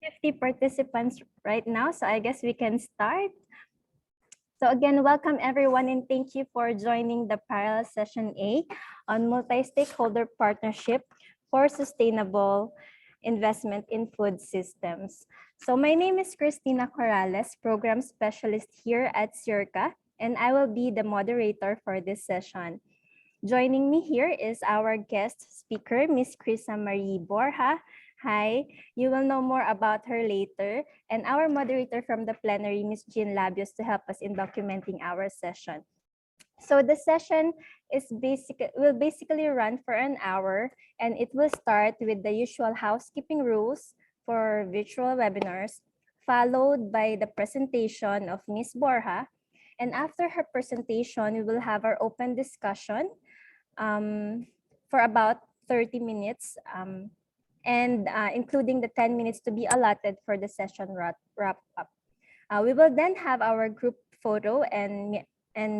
50 participants right now, so I guess we can start. So again, welcome everyone and thank you for joining the Parallel Session A on Multi-Stakeholder Partnership for Sustainable Investment in Food Systems. So my name is Christina Corrales, Program Specialist here at SEARCA, and I will be the moderator for this session. Joining me here is our guest speaker, Ms. Chrissa Borja. Hi, you will know more about her later, and our moderator from the plenary, Ms. Jean Labios, to help us in documenting our session. So the session will basically run for an hour, and it will start with the usual housekeeping rules for virtual webinars, followed by the presentation of Ms. Borja. And after her presentation, we will have our open discussion for about 30 minutes. Including the 10 minutes to be allotted for the session wrap up. We will then have our group photo and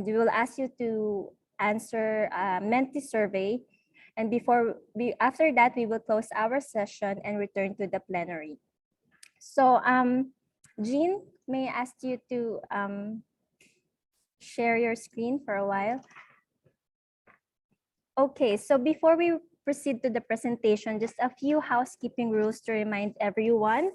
we will ask you to answer a Menti survey. And after that, we will close our session and return to the plenary. So Jean, may I ask you to share your screen for a while? Okay, so before we proceed to the presentation, just a few housekeeping rules to remind everyone.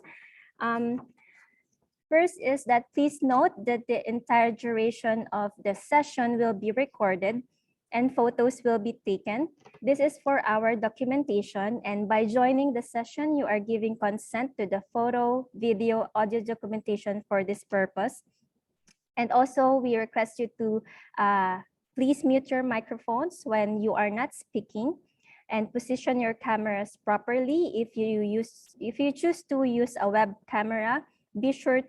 First is that please note that the entire duration of the session will be recorded and photos will be taken. This is for our documentation, and by joining the session, you are giving consent to the photo, video, audio documentation for this purpose. And also, we request you to please mute your microphones when you are not speaking, and position your cameras properly. If you choose to use a web camera, be sure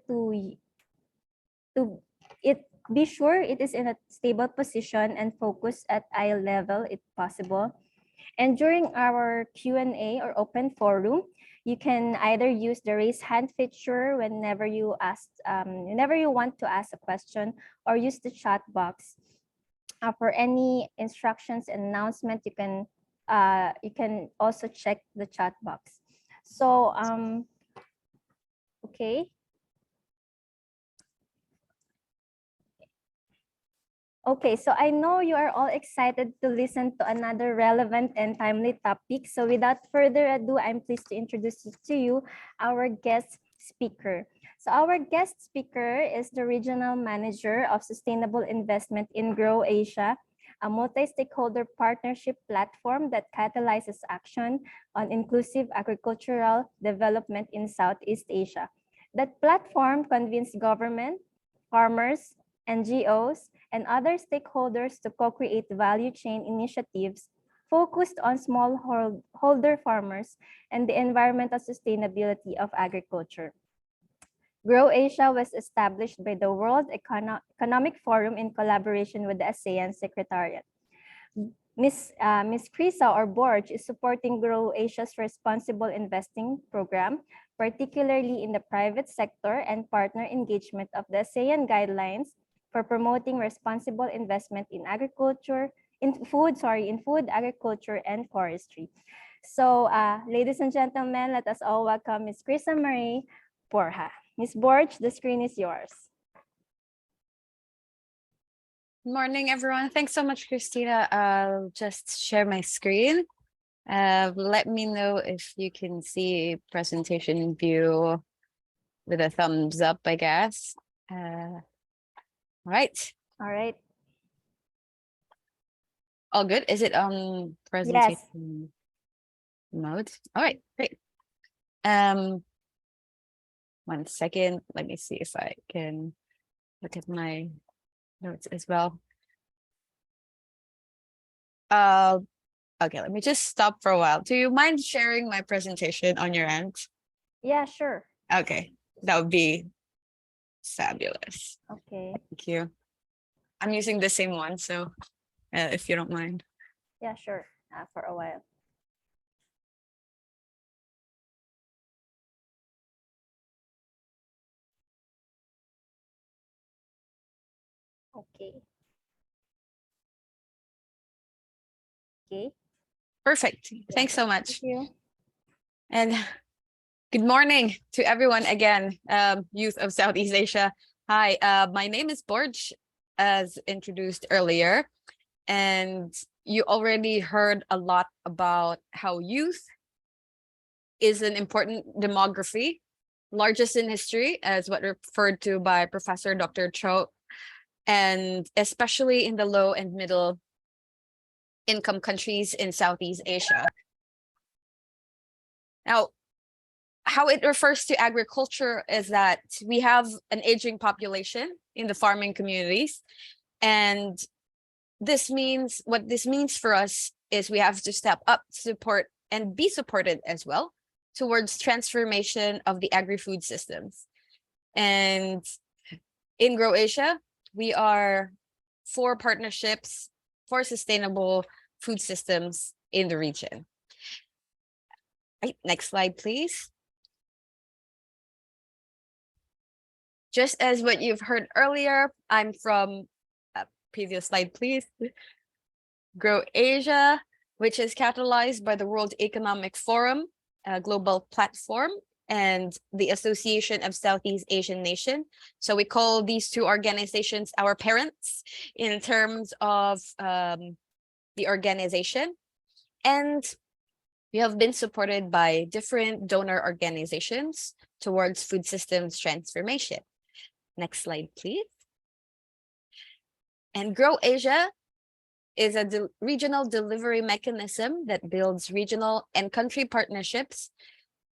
it is in a stable position and focus at eye level if possible. And during our Q&A or open forum, you can either use the raise hand feature whenever you want to ask a question, or use the chat box. For any instructions and announcement, you can also check the chat box. So, okay. Okay, so I know you are all excited to listen to another relevant and timely topic. So without further ado, I'm pleased to introduce to you our guest speaker. So our guest speaker is the Regional Manager of Sustainable Investment in Grow Asia, a multi-stakeholder partnership platform that catalyzes action on inclusive agricultural development in Southeast Asia. That platform convenes government, farmers, NGOs, and other stakeholders to co-create value chain initiatives focused on smallholder farmers and the environmental sustainability of agriculture. Grow Asia was established by the World Economic Forum in collaboration with the ASEAN Secretariat. Ms. Chrissa or Borja is supporting Grow Asia's responsible investing program, particularly in the private sector and partner engagement of the ASEAN guidelines for promoting responsible investment in food, agriculture, and forestry. So, ladies and gentlemen, let us all welcome Ms. Chrissa Borja. Ms. Borja, the screen is yours. Good morning, everyone. Thanks so much, Christina. I'll just share my screen. Let me know if you can see presentation view with a thumbs up, I guess. All right. All right. All good. Is it on presentation mode? All right, great. 1 second. Let me see if I can look at my notes as well. Okay, let me just stop for a while. Do you mind sharing my presentation on your end? Yeah, sure. Okay, that would be fabulous. Okay. Thank you. I'm using the same one, so if you don't mind. Yeah, sure. For a while. Okay. Okay. Perfect. Thanks so much. Thank you. And Good morning to everyone again, youth of Southeast Asia. Hi, my name is Borja, as introduced earlier, and you already heard a lot about how youth is an important demography, largest in history, as what referred to by Professor Dr. Cho, and especially in the low and middle income countries in Southeast Asia. Now, how it refers to agriculture is that we have an aging population in the farming communities. And what this means for us is we have to step up, support, and be supported as well towards transformation of the agri-food systems. And in Grow Asia, we are for partnerships for sustainable food systems in the region. Right, next slide, please. Just as what you've heard earlier, I'm from, previous slide, please. Grow Asia, which is catalyzed by the World Economic Forum, a global platform, and the Association of Southeast Asian Nations. So we call these two organizations our parents in terms of the organization. And we have been supported by different donor organizations towards food systems transformation. Next slide, please. And Grow Asia is a regional delivery mechanism that builds regional and country partnerships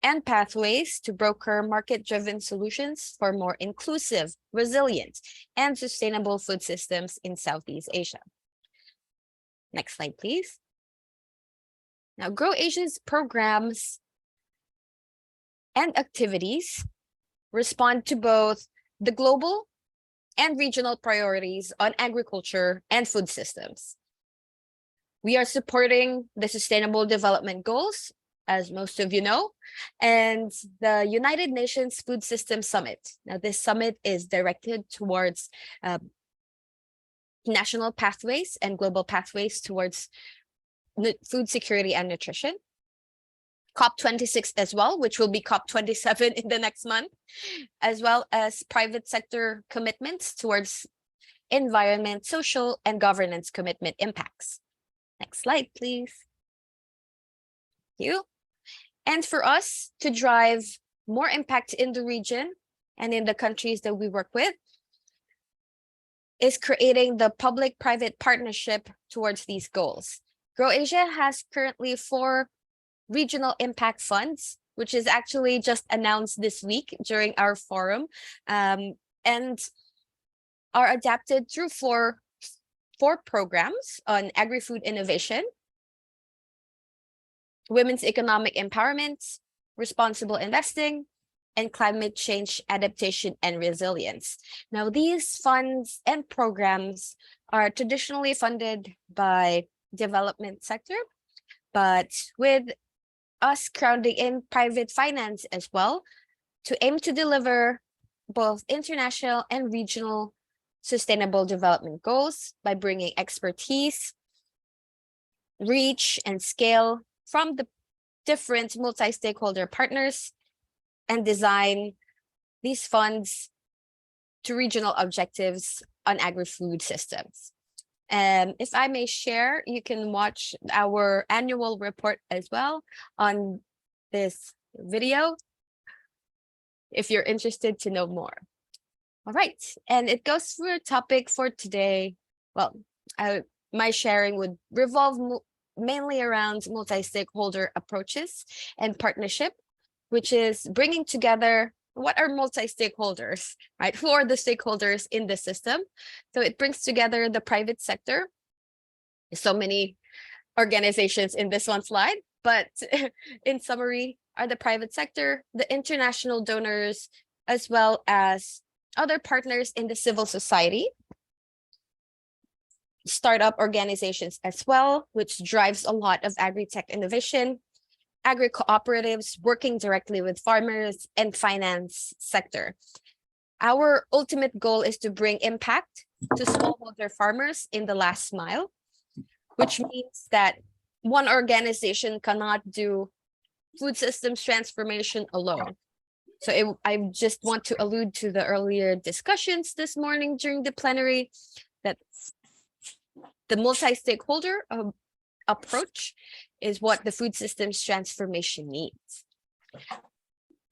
and pathways to broker market-driven solutions for more inclusive, resilient, and sustainable food systems in Southeast Asia. Next slide, please. Now, Grow Asia's programs and activities respond to both the global and regional priorities on agriculture and food systems. We are supporting the Sustainable Development Goals, as most of you know, and the United Nations Food System Summit. Now, this summit is directed towards national pathways and global pathways towards food security and nutrition. COP26 as well, which will be COP27 in the next month, as well as private sector commitments towards environment, social, and governance commitment impacts. Next slide, please. Thank you. And for us to drive more impact in the region and in the countries that we work with is creating the public-private partnership towards these goals. Grow Asia has currently 4 regional impact funds, which is actually just announced this week during our forum, and are adapted through four programs on agri-food innovation, women's economic empowerment, responsible investing, and climate change adaptation and resilience. Now, these funds and programs are traditionally funded by development sector, but with us crowding in private finance as well to aim to deliver both international and regional sustainable development goals by bringing expertise, reach, and scale from the different multi-stakeholder partners and design these funds to regional objectives on agri-food systems. If I may share, you can watch our annual report as well on this video if you're interested to know more. All right, and it goes through a topic for today. Well, my sharing would revolve mainly around multi-stakeholder approaches and partnership, which is bringing together what are multi-stakeholders, right? Who are the stakeholders in the system? So it brings together the private sector. So many organizations in this one slide, but in summary are the private sector, the international donors, as well as other partners in the civil society, startup organizations as well, which drives a lot of agri-tech innovation, agri-cooperatives working directly with farmers, and finance sector. Our ultimate goal is to bring impact to smallholder farmers in the last mile, which means that one organization cannot do food systems transformation alone. So I just want to allude to the earlier discussions this morning during the plenary that the multi-stakeholder approach is what the food systems transformation needs.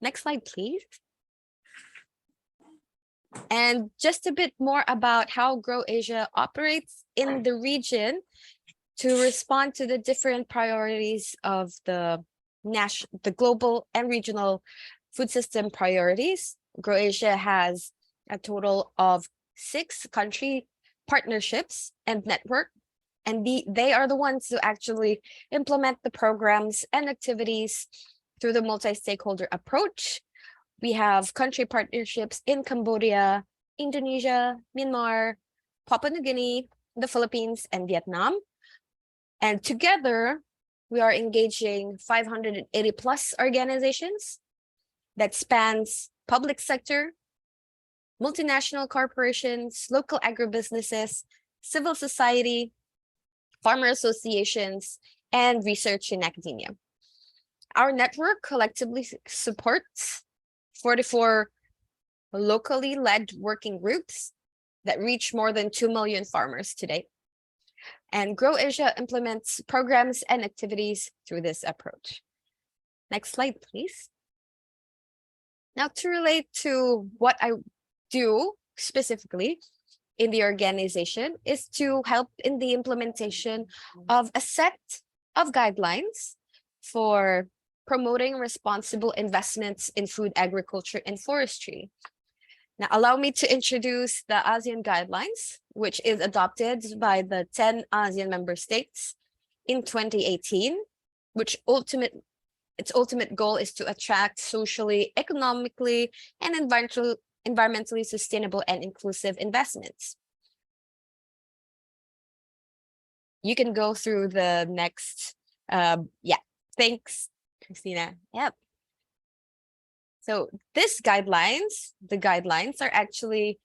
Next slide, please. And just a bit more about how Grow Asia operates in the region to respond to the different priorities of the global and regional food system priorities. Grow Asia has a total of 6 country partnerships and network, and they are the ones who actually implement the programs and activities through the multi-stakeholder approach. We have country partnerships in Cambodia, Indonesia, Myanmar, Papua New Guinea, the Philippines, and Vietnam. And together, we are engaging 580 plus organizations that spans public sector, multinational corporations, local agribusinesses, civil society, farmer associations, and research in academia. Our network collectively supports 44 locally led working groups that reach more than 2 million farmers today. And Grow Asia implements programs and activities through this approach. Next slide, please. Now, to relate to what I do specifically in the organization is to help in the implementation of a set of guidelines for promoting responsible investments in food, agriculture, and forestry. Now, allow me to introduce the ASEAN guidelines, which is adopted by the 10 ASEAN member states in 2018, which its ultimate goal is to attract socially, economically, and environmentally sustainable and inclusive investments. You can go through the next, thanks, Christina. Yep. So the guidelines are actually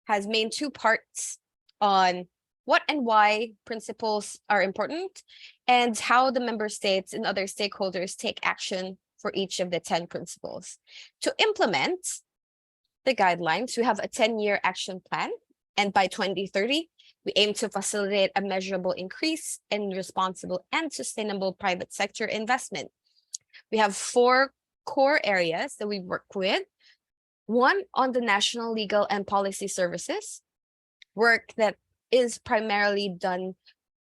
has main 2 parts on what and why principles are important and how the member states and other stakeholders take action for each of the 10 principles. To implement the guidelines, we have a 10-year action plan, and by 2030, we aim to facilitate a measurable increase in responsible and sustainable private sector investment. We have 4 core areas that we work with. One, on the national legal and policy services, work that is primarily done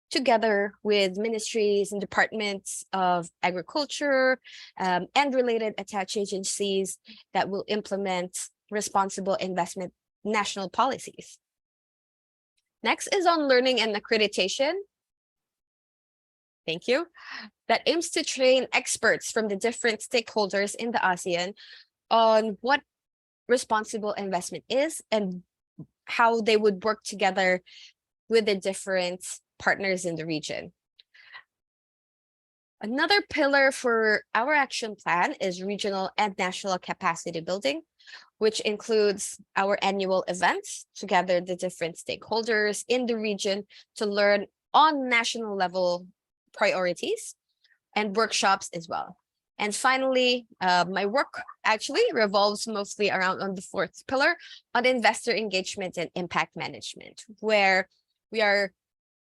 together with ministries and departments of agriculture and related attached agencies that will implement responsible investment national policies. Next is on learning and accreditation. Thank you. That aims to train experts from the different stakeholders in the ASEAN on what responsible investment is and how they would work together with the different partners in the region. Another pillar for our action plan is regional and national capacity building, which includes our annual events to gather the different stakeholders in the region to learn on national level priorities and workshops as well. And finally, my work actually revolves mostly around on the 4th pillar on investor engagement and impact management, where we are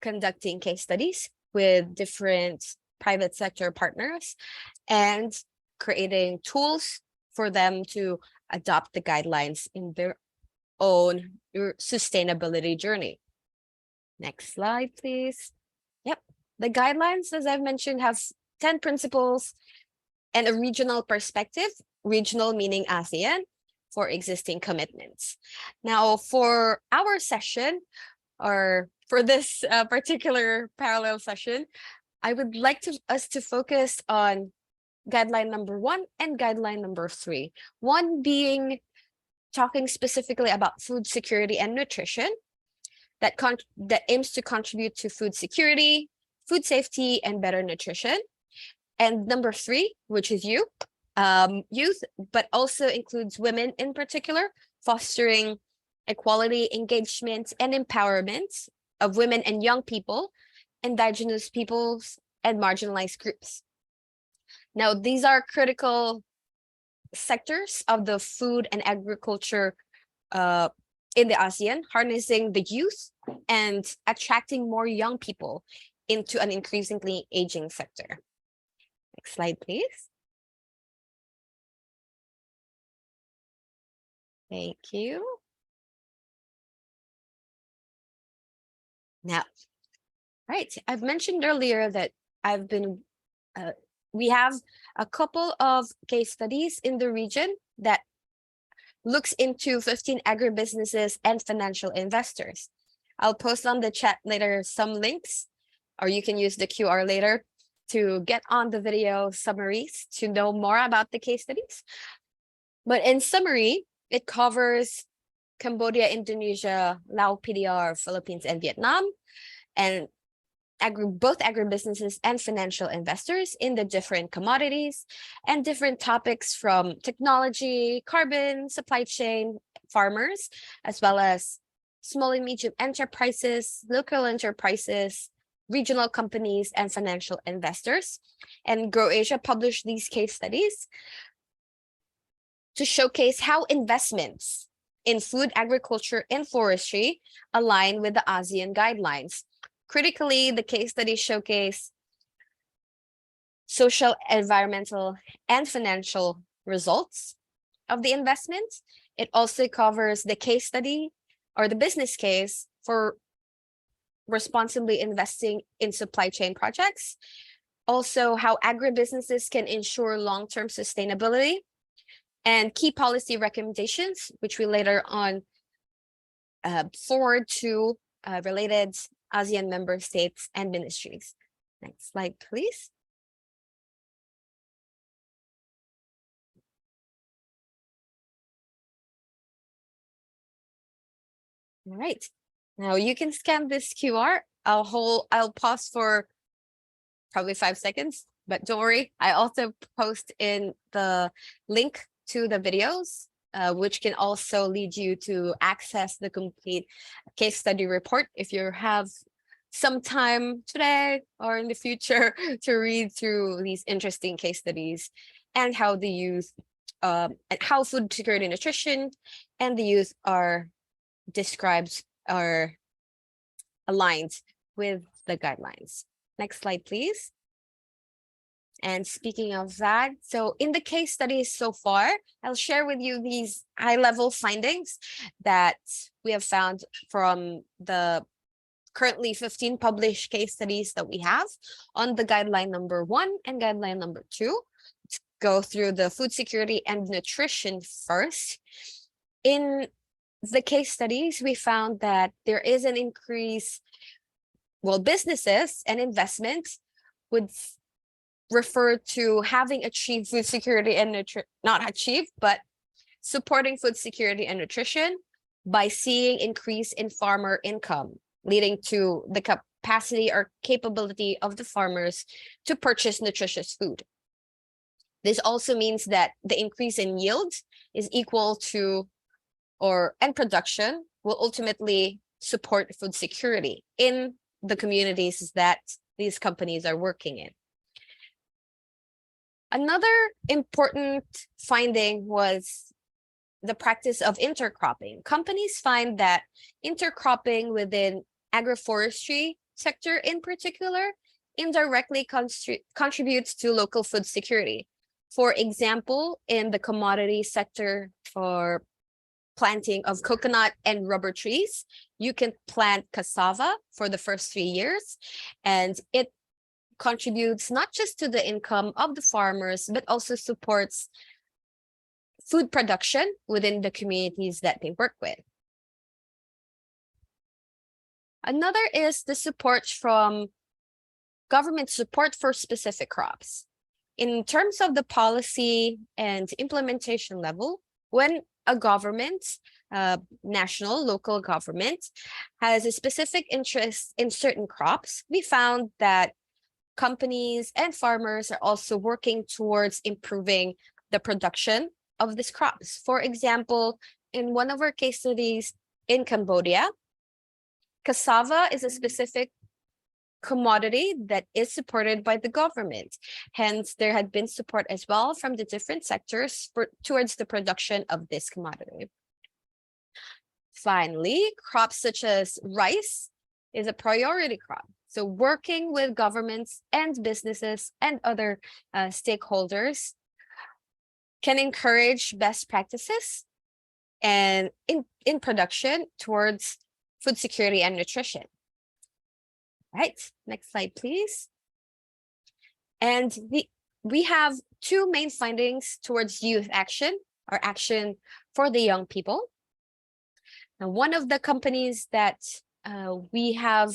conducting case studies with different private sector partners and creating tools for them to adopt the guidelines in their own sustainability journey. Next slide, please. Yep. The guidelines, as I've mentioned, have 10 principles and a regional perspective, regional meaning ASEAN, for existing commitments. Now, for our session, or for this particular parallel session, I would like us to focus on guideline number 1 and guideline number 3. 1 being talking specifically about food security and nutrition that aims to contribute to food security, food safety, and better nutrition. And number 3, which is youth, but also includes women in particular, fostering equality, engagement, and empowerment of women and young people, indigenous peoples, and marginalized groups. Now, these are critical sectors of the food and agriculture in the ASEAN, harnessing the youth and attracting more young people into an increasingly aging sector. Next slide, please. Thank you. Now, right, I've mentioned earlier that we have a couple of case studies in the region that looks into 15 agribusinesses and financial investors. I'll post on the chat later some links, or you can use the QR later to get on the video summaries to know more about the case studies. But in summary, it covers Cambodia, Indonesia, Laos, PDR, Philippines, and Vietnam, and both agribusinesses and financial investors in the different commodities and different topics from technology, carbon, supply chain, farmers, as well as small and medium enterprises, local enterprises, regional companies, and financial investors. And Grow Asia published these case studies to showcase how investments in food, agriculture, and forestry align with the ASEAN guidelines. Critically, the case studies showcase social, environmental, and financial results of the investment. It also covers the case study or the business case for responsibly investing in supply chain projects. Also, how agribusinesses can ensure long-term sustainability, and key policy recommendations, which we later on forward to related ASEAN member states and ministries. Next slide, please. All right, now you can scan this QR. I'll pause for probably 5 seconds, but don't worry. I also post in the link to the videos, which can also lead you to access the complete case study report if you have some time today or in the future to read through these interesting case studies and how the youth and how food security and nutrition and the youth are described or aligned with the guidelines. Next slide, please. And speaking of that, so in the case studies so far, I'll share with you these high-level findings that we have found from the currently 15 published case studies that we have on the guideline number 1 and guideline number 2. Let's go through the food security and nutrition first. In the case studies, we found that there is an increase, well, businesses and investments would refer to having achieved food security and not achieved, but supporting food security and nutrition by seeing increase in farmer income, leading to the capacity or capability of the farmers to purchase nutritious food. This also means that the increase in yield is equal to and production will ultimately support food security in the communities that these companies are working in. Another important finding was the practice of intercropping. Companies find that intercropping within agroforestry sector in particular indirectly contributes to local food security. For example, in the commodity sector for planting of coconut and rubber trees, you can plant cassava for the first 3 years, and it contributes not just to the income of the farmers, but also supports food production within the communities that they work with. Another is the support from government support for specific crops. In terms of the policy and implementation level, when a government, national, local government, has a specific interest in certain crops, we found that companies and farmers are also working towards improving the production of these crops. For example, in one of our case studies in Cambodia, cassava is a specific commodity that is supported by the government. Hence, there had been support as well from the different sectors towards the production of this commodity. Finally, crops such as rice is a priority crop. So working with governments and businesses and other stakeholders can encourage best practices and in production towards food security and nutrition. Right, next slide, please. And we have two main findings towards youth action, or action for the young people. Now, one of the companies that we have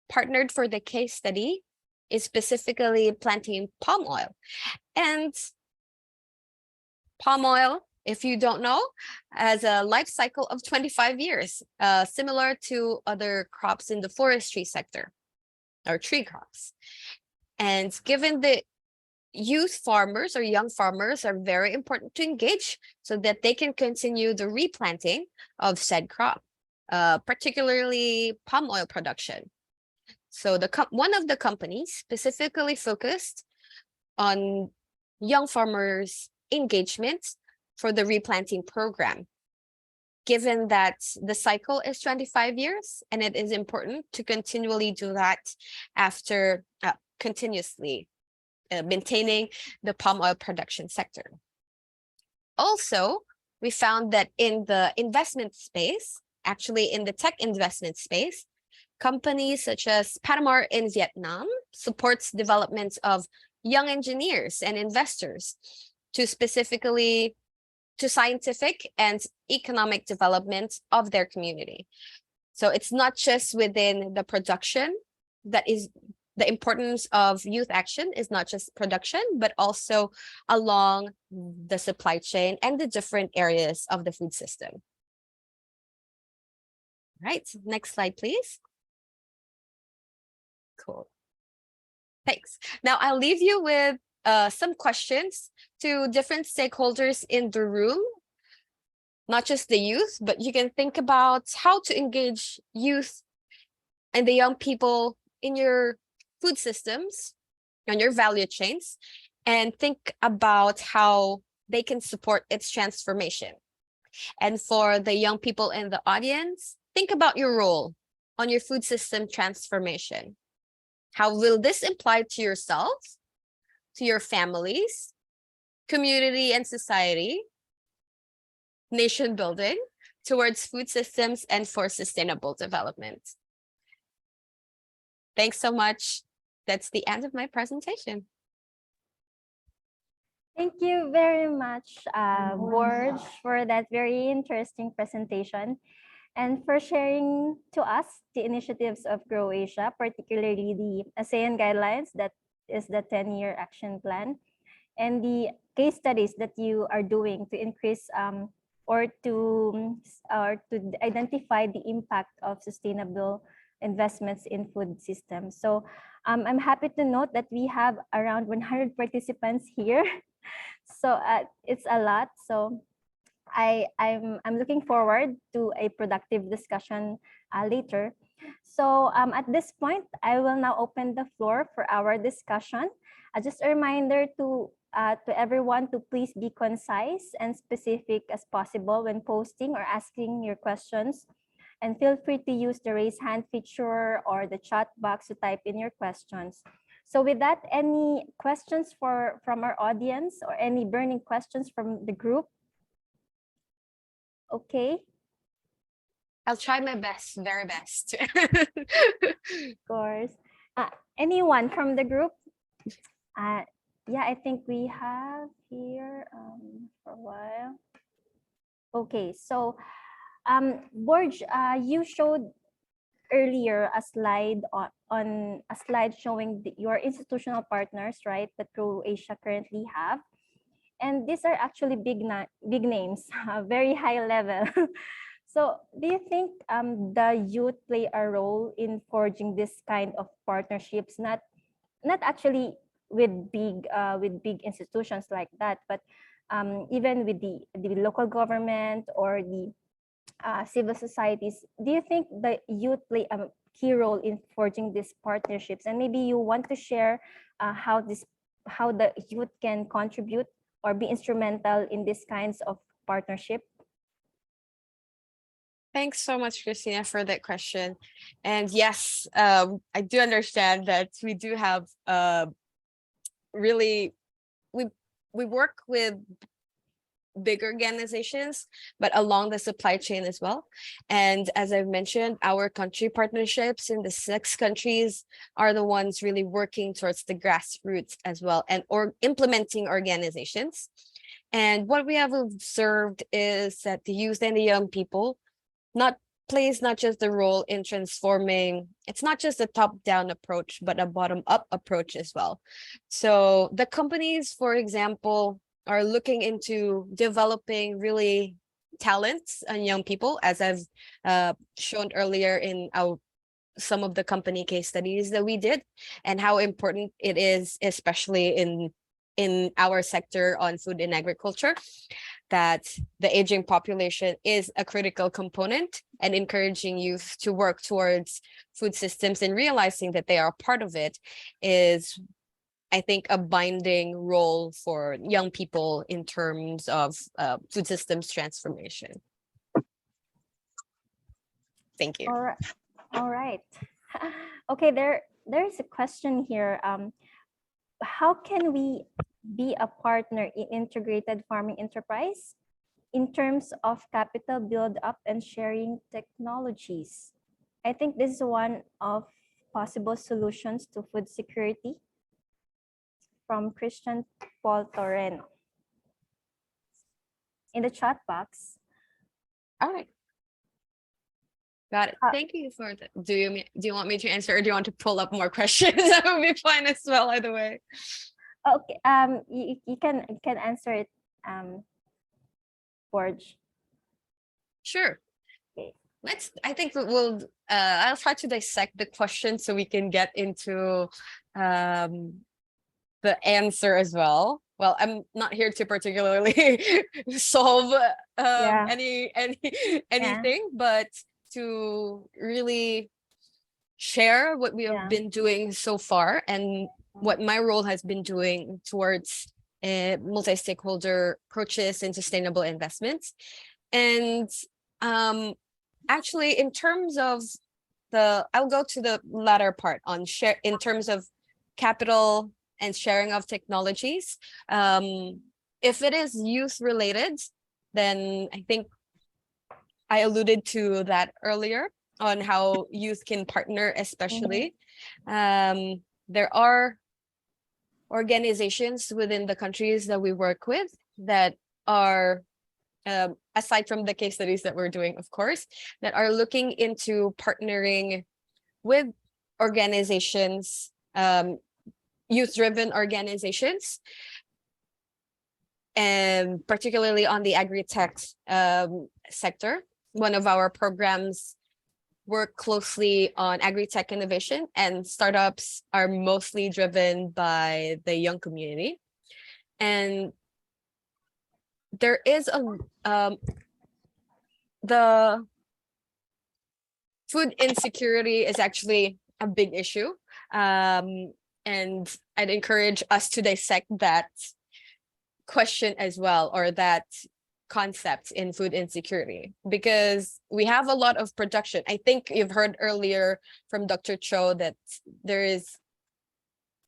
partnered for the case study is specifically planting palm oil. And palm oil, if you don't know, has a life cycle of 25 years, similar to other crops in the forestry sector, or tree crops. And given the youth farmers or young farmers are very important to engage so that they can continue the replanting of said crop, particularly palm oil production. So one of the companies specifically focused on young farmers' engagement for the replanting program, given that the cycle is 25 years and it is important to continually do that after continuously maintaining the palm oil production sector. Also, we found that in the investment space, actually in the tech investment space, companies such as Panama in Vietnam supports development of young engineers and investors to specifically to scientific and economic development of their community. So it's not just within the production that is the importance of youth action is not just production, but also along the supply chain and the different areas of the food system. Right, next slide, please. Cool. Thanks. Now I'll leave you with some questions to different stakeholders in the room, not just the youth, but you can think about how to engage youth and the young people in your food systems, on your value chains, and think about how they can support its transformation. And for the young people in the audience, think about your role on your food system transformation. How will this apply to yourself, to your families, community and society, nation building, towards food systems and for sustainable development? Thanks so much. That's the end of my presentation. Thank you very much, Borj, for that very interesting presentation and for sharing to us the initiatives of Grow Asia, particularly the ASEAN guidelines, that is the 10-year action plan, and the case studies that you are doing to increase or to identify the impact of sustainable investments in food systems. So I'm happy to note that we have around 100 participants here. So it's a lot. So I'm looking forward to a productive discussion later. So at this point, I will now open the floor for our discussion. Just a reminder to everyone to please be concise and specific as possible when posting or asking your questions. And feel free to use the raise hand feature or the chat box to type in your questions. So with that, any questions from our audience or any burning questions from the group? Okay. I'll try my best, very best. Of course. Anyone from the group? Yeah, I think we have here for a while. Okay, so Borj, you showed earlier a slide on a slide showing your institutional partners, right, that Grow Asia currently have, and these are actually big names, very high level. So, do you think the youth play a role in forging this kind of partnerships? Not actually with big institutions like that, but even with the local government or the civil societies. Do you think the youth play a key role in forging these partnerships. And maybe you want to share how the youth can contribute or be instrumental in these kinds of partnership. Thanks so much, Christina, for that question. And yes, I do understand that we do have really we work with big organizations, but along the supply chain as well. And as I've mentioned, our country partnerships in the 6 countries are the ones really working towards the grassroots as well and or implementing organizations. And what we have observed is that the youth and the young people plays not just the role in transforming, it's not just a top-down approach, but a bottom-up approach as well. So the companies, for example, are looking into developing really talents and young people, as I've shown earlier in some of the company case studies that we did, and how important it is, especially in our sector on food and agriculture, that the aging population is a critical component, and encouraging youth to work towards food systems and realizing that they are part of it is, I think, a binding role for young people in terms of food systems transformation. Thank you. All right. Okay, there's a question here. How can we be a partner in integrated farming enterprise in terms of capital build-up and sharing technologies? I think this is one of possible solutions to food security. From Christian Paul Torreno in the chat box. All right. Got it. Thank you for that. Do you want me to answer, or do you want to pull up more questions? That would be fine as well, either way. Okay. You can answer it, Borja. Sure. Okay. I think we'll I'll try to dissect the question so we can get into the answer as well. Well, I'm not here to particularly solve anything, but to really share what we have been doing so far and what my role has been doing towards multi-stakeholder approaches and sustainable investments. And actually, in terms of I'll go to the latter part on share in terms of capital and sharing of technologies. If it is youth related, then I think I alluded to that earlier on how youth can partner, especially. There are organizations within the countries that we work with that are, aside from the case studies that we're doing, of course, that are looking into partnering with organizations, youth-driven organizations, and particularly on the agri-tech sector. One of our programs work closely on agri-tech innovation, and startups are mostly driven by the young community. And there is the food insecurity is actually a big issue. And I'd encourage us to dissect that question as well, or that concept in food insecurity, because we have a lot of production. I think you've heard earlier from Dr. Cho that there is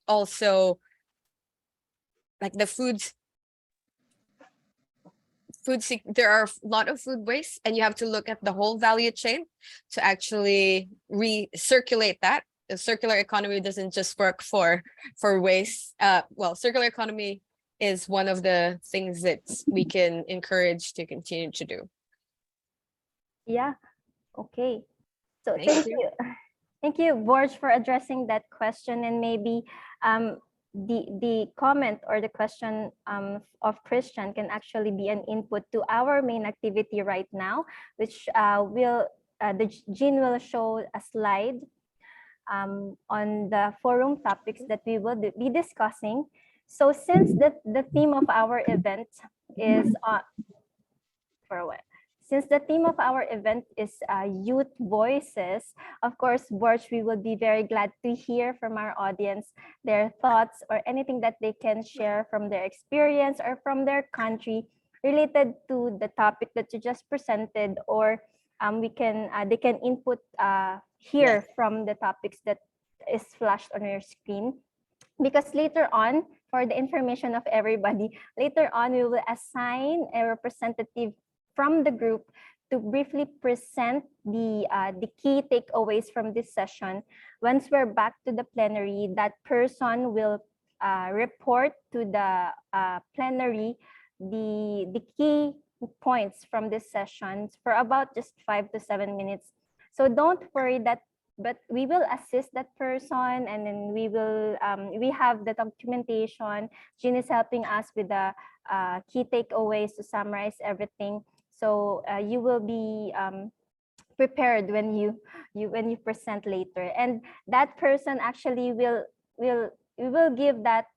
also like the there are a lot of food waste, and you have to look at the whole value chain to actually recirculate that. The circular economy doesn't just work for waste. Well, circular economy is one of the things that we can encourage to continue to do. Yeah. Okay. So thank you. Thank you, Borja, for addressing that question. And maybe the comment or the question of Christian can actually be an input to our main activity right now, which Jean will show a slide on the forum topics that we will be discussing. So since the theme of our event is Since the theme of our event is youth voices, of course, Borj, we will be very glad to hear from our audience their thoughts or anything that they can share from their experience or from their country related to the topic that you just presented, or they can input here from the topics that is flashed on your screen. Because later on, for the information of everybody, later on we will assign a representative from the group to briefly present the key takeaways from this session. Once we're back to the plenary, that person will report to the plenary the key points from this session for about just 5 to 7 minutes. So don't worry but we will assist that person, and then we have the documentation. Jean is helping us with the key takeaways to summarize everything. So you will be prepared when you present later, and that person actually will give that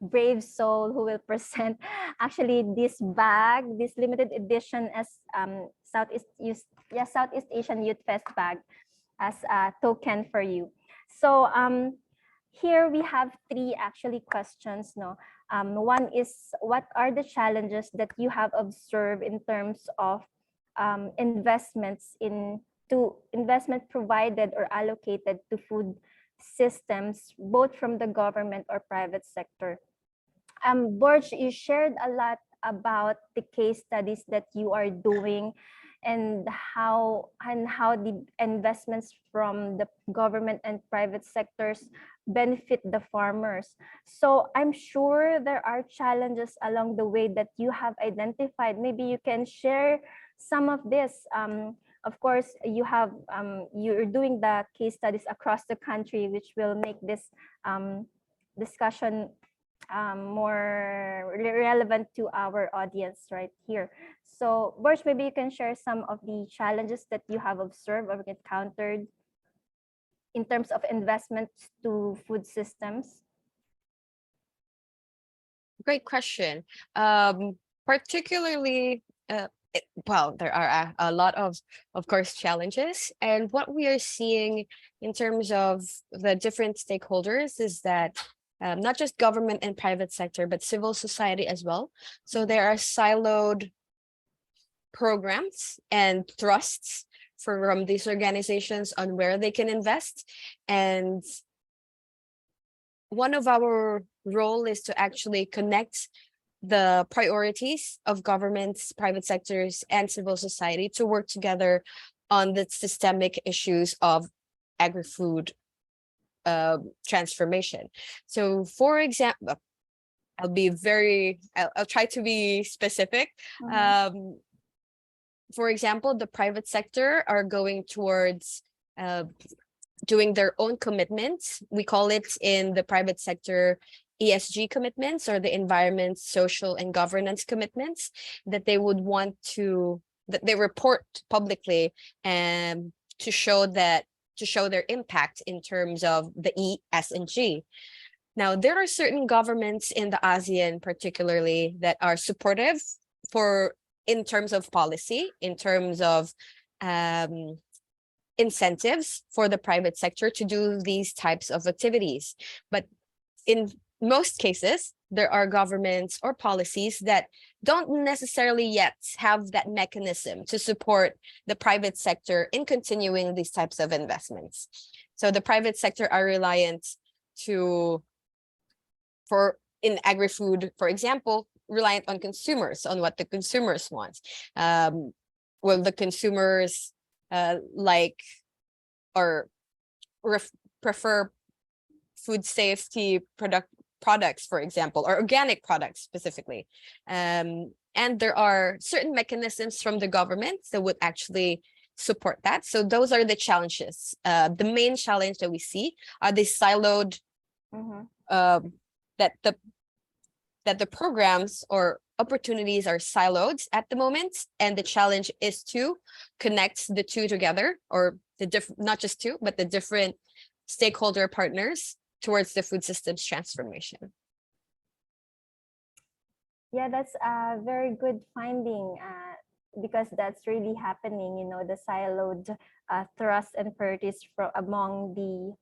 brave soul who will present actually this bag, this limited edition as Southeast Asian Youth Fest bag as a token for you. So here we have 3 actually questions. No, one is, what are the challenges that you have observed in terms of investment provided or allocated to food systems, both from the government or private sector? Borj, you shared a lot about the case studies that you are doing, and how the investments from the government and private sectors benefit the farmers. So I'm sure there are challenges along the way that you have identified. Maybe you can share some of this. Of course, you're doing the case studies across the country, which will make this discussion more relevant to our audience right here. So, Borj, maybe you can share some of the challenges that you have observed or encountered in terms of investments to food systems. Great question. Particularly, well, there are a lot of course, challenges. And what we are seeing in terms of the different stakeholders is that not just government and private sector, but civil society as well. So there are siloed programs and trusts from these organizations on where they can invest. And one of our role is to actually connect the priorities of governments, private sectors, and civil society to work together on the systemic issues of agri-food transformation. So for example, I'll try to be specific. For example, the private sector are going towards doing their own commitments. We call it in the private sector ESG commitments, or the environment, social, and governance commitments that they would want that they report publicly, and to show their impact in terms of the E, S, and G. Now, there are certain governments in the ASEAN particularly that are supportive in terms of policy, in terms of incentives for the private sector to do these types of activities. But in most cases, there are governments or policies that don't necessarily yet have that mechanism to support the private sector in continuing these types of investments. So the private sector are reliant in agri-food, for example, reliant on consumers, on what the consumers want. Will the consumers prefer food safety products, for example, or organic products specifically? And there are certain mechanisms from the government that would actually support that. So those are the challenges. The main challenge that we see are the siloed, that the programs or opportunities are siloed at the moment, and the challenge is to connect the two together, or not just two, but the different stakeholder partners towards the food systems transformation. Yeah, that's a very good finding, because that's really happening, you know, the siloed thrust and priorities among the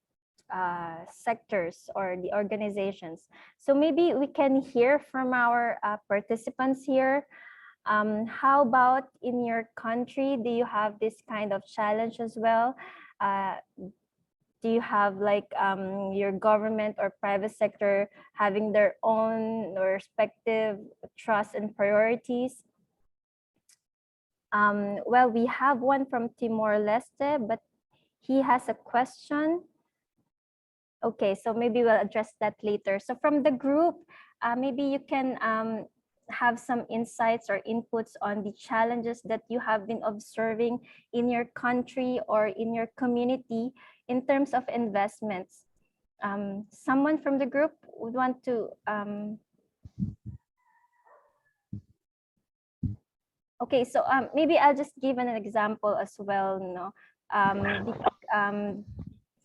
sectors or the organizations. So maybe we can hear from our participants here. How about in your country? Do you have this kind of challenge as well? Do you have like your government or private sector having their own respective trust and priorities? Well, we have one from Timor-Leste, but he has a question. Okay, so maybe we'll address that later. So from the group, maybe you can have some insights or inputs on the challenges that you have been observing in your country or in your community in terms of investments. Someone from the group would want to okay, so maybe I'll just give an example as well, you know,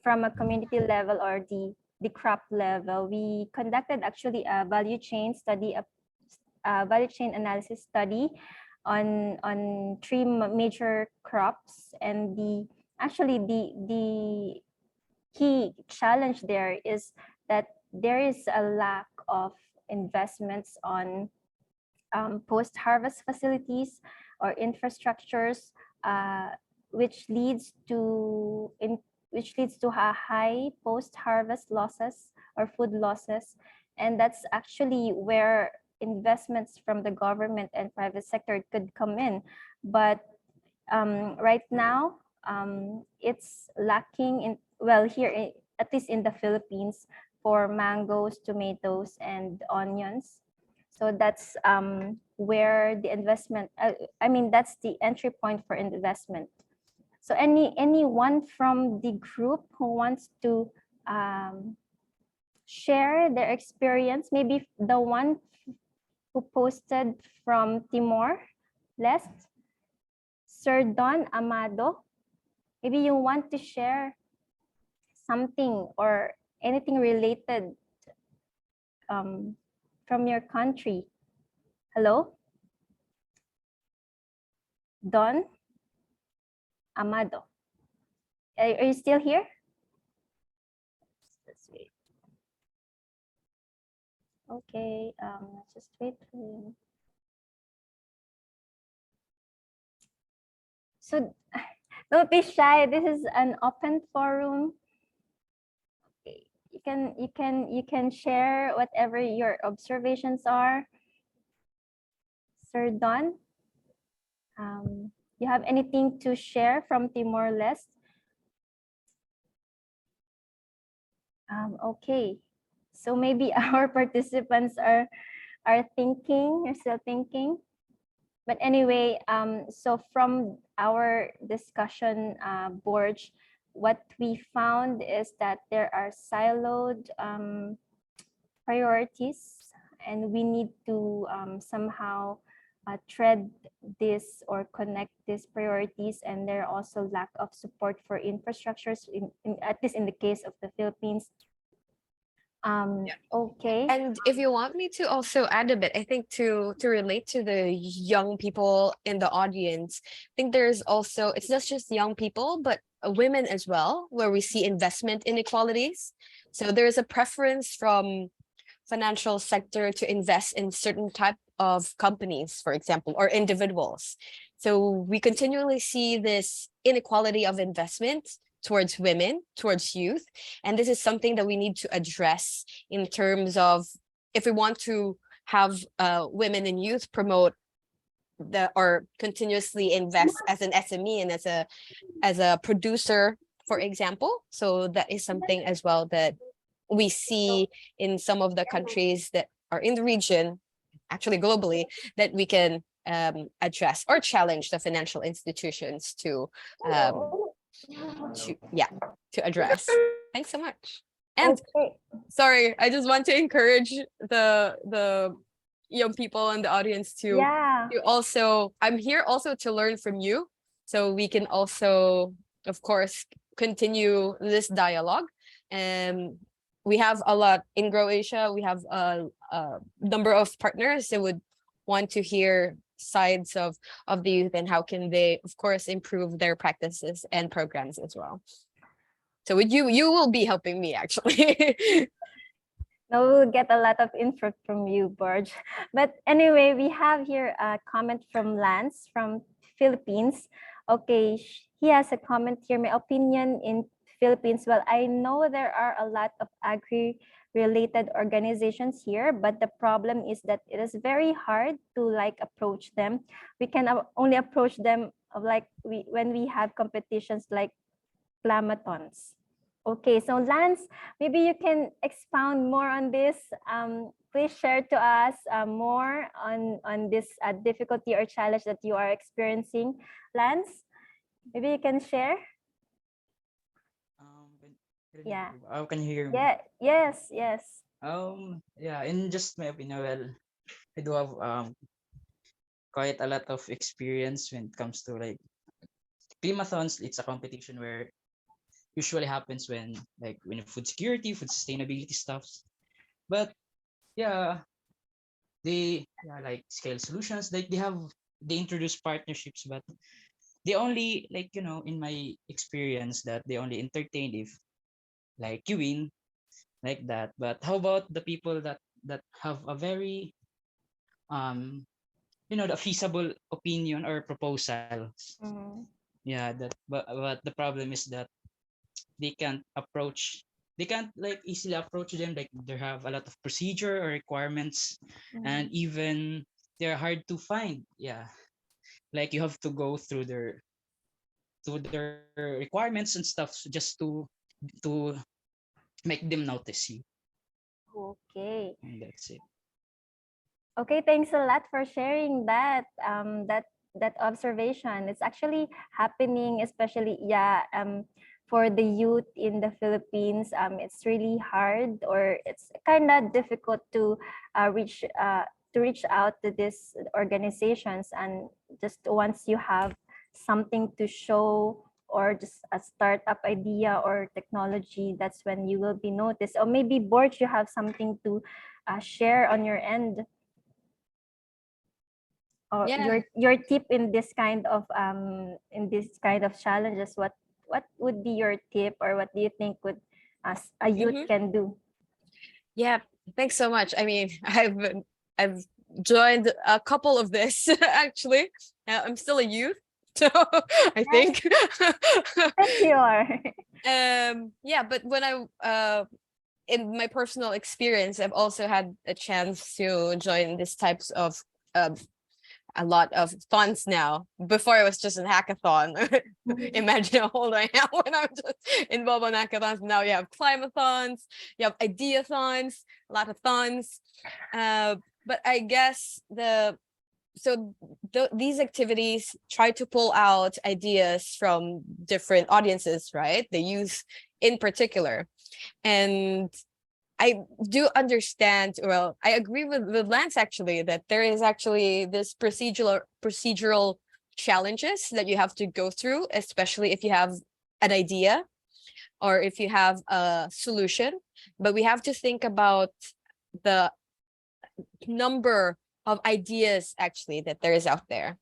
from a community level or the crop level. We conducted actually a value chain study, a value chain analysis study on three major crops, and the key challenge there is that there is a lack of investments on post-harvest facilities or infrastructures, which leads to high post-harvest losses or food losses, and that's actually where investments from the government and private sector could come in. But right now, it's lacking in, well, here at least in the Philippines, for mangoes, tomatoes, and onions. So that's where the investment, I mean, that's the entry point for investment. So anyone from the group who wants to share their experience, maybe the one who posted from Timor-Leste, Sir Don Amado, maybe you want to share something or anything related from your country. Hello? Don Amado. Are you still here? Let's wait. Okay, let's just wait for him. So don't be shy. This is an open forum. Okay. You can share whatever your observations are. Sir Don, you have anything to share from Timor-Leste? Okay, so maybe our participants are still thinking. But anyway, so from our discussion, Borj, what we found is that there are siloed priorities, and we need to somehow tread this or connect these priorities, and there are also lack of support for infrastructures, at least in the case of the Philippines. Okay. And if you want me to also add a bit, I think to relate to the young people in the audience, I think there's also, it's not just young people, but women as well, where we see investment inequalities. So there's a preference from financial sector to invest in certain type of companies, for example, or individuals. So we continually see this inequality of investment towards women, towards youth. And this is something that we need to address in terms of, if we want to have women and youth promote or continuously invest as an SME and as a producer, for example. So that is something as well that we see in some of the countries that are in the region, actually globally, that we can address or challenge the financial institutions to address. Thanks so much. And okay. Sorry, I just want to encourage the young people in the audience to also, I'm here also to learn from you, so we can also, of course, continue this dialogue. And we have a lot in Croatia. We have a number of partners that would want to hear sides of the youth, and how can they, of course, improve their practices and programs as well. So you will be helping me actually. Now we'll get a lot of info from you, Borj. But anyway, we have here a comment from Lance from Philippines. Okay, he has a comment here. My opinion in Philippines. Well, I know there are a lot of agri-related organizations here, but the problem is that it is very hard to like approach them. We can only approach them like when we have competitions like clamathons. Okay, so Lance, maybe you can expound more on this. Please share to us more on this difficulty or challenge that you are experiencing. Lance, maybe you can share? Yeah. Oh, can you hear me? Yeah. Yes. Yes. Yeah, in just my opinion, well, I do have quite a lot of experience when it comes to like climathons. It's a competition where usually happens when food security, food sustainability stuffs. But yeah, like scale solutions, like they introduce partnerships, but they only like in my experience that they only entertain if like you win like that. But how about the people that have a very the feasible opinion or proposals? Mhm. Yeah, but the problem is that they can't approach they can't like easily approach them, like they have a lot of procedure or requirements, and Mhm. even they're hard to find. Yeah, like you have to go through their requirements and stuff just to make them notice you. Okay. And that's it. Okay, thanks a lot for sharing that observation. It's actually happening, especially for the youth in the Philippines. It's really hard, or it's kind of difficult to reach out to these organizations, and just once you have something to show, or just a startup idea or technology, that's when you will be noticed. Or maybe Borj, you have something to share on your end, or Yeah. your tip in this kind of challenges. What would be your tip, or what do you think would as a youth Mhm. can do? Yeah, thanks so much. I mean, I've joined a couple of this actually. I'm still a youth, so I Yes, think. yes, you are. Yeah, but when in my personal experience, I've also had a chance to join these types of uh, a lot of funds now. Before it was just a hackathon. Imagine how old I am when I'm just involved in hackathons. Now you have climathons, you have ideathons, a lot of thons. But I guess these activities try to pull out ideas from different audiences, right? The youth in particular. And I do understand. Well, I agree with Lance actually that there is actually this procedural challenges that you have to go through, especially if you have an idea or if you have a solution. But we have to think about the number of ideas actually that there is out there.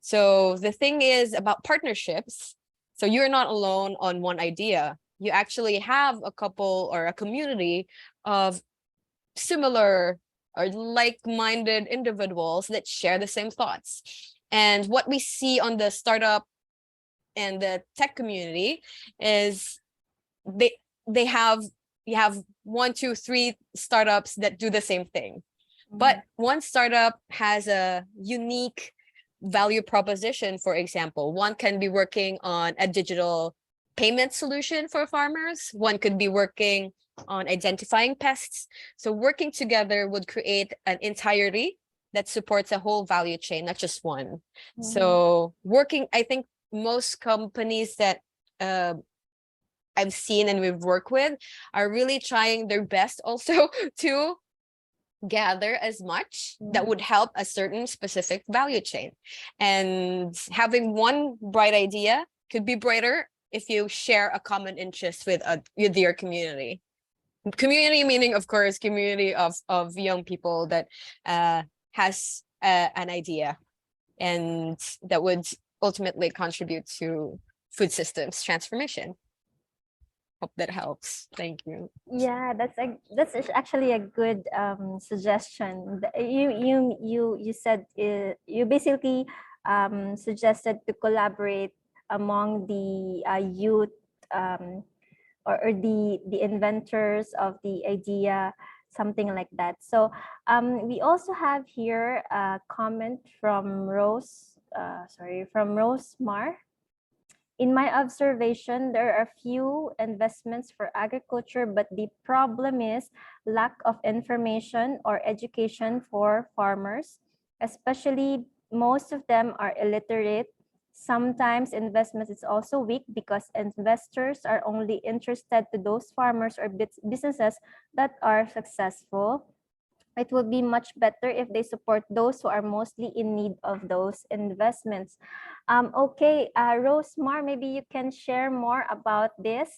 So the thing is about partnerships. So you're not alone on one idea. You actually have a couple or a community of similar or like-minded individuals that share the same thoughts. And what we see on the startup and the tech community is they they have you have 1, 2, 3 startups that do the same thing. But one startup has a unique value proposition. For example, one can be working on a digital payment solution for farmers. One could be working on identifying pests. So working together would create an entirety that supports a whole value chain, not just one. So I think most companies that I've seen and we've worked with are really trying their best also to gather as much that would help a certain specific value chain. And having one bright idea could be brighter if you share a common interest with your community. Community meaning, of course, community of young people that has an idea. and that would ultimately contribute to food systems transformation. Hope that helps. Thank you. Yeah, actually a good suggestion. You said you basically suggested to collaborate among the youth, or the inventors of the idea, something like that. So we also have here a comment from Rose Mar. In my observation, there are few investments for agriculture, but the problem is lack of information or education for farmers, especially most of them are illiterate. Sometimes investments is also weak because investors are only interested to those farmers or businesses that are successful. It would be much better if they support those who are mostly in need of those investments. Okay, Rosemar, maybe you can share more about this.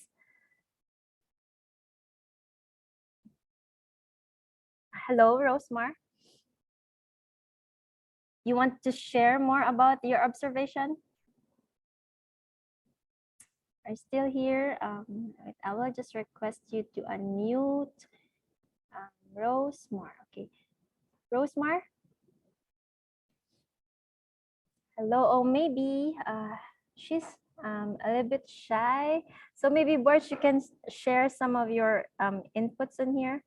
Hello, Rosemar. You want to share more about your observation? Are you still here? I will just request you to unmute. Rosemar, okay. Rosemar? Hello, oh, maybe she's a little bit shy. So maybe Borja, you can share some of your inputs in here.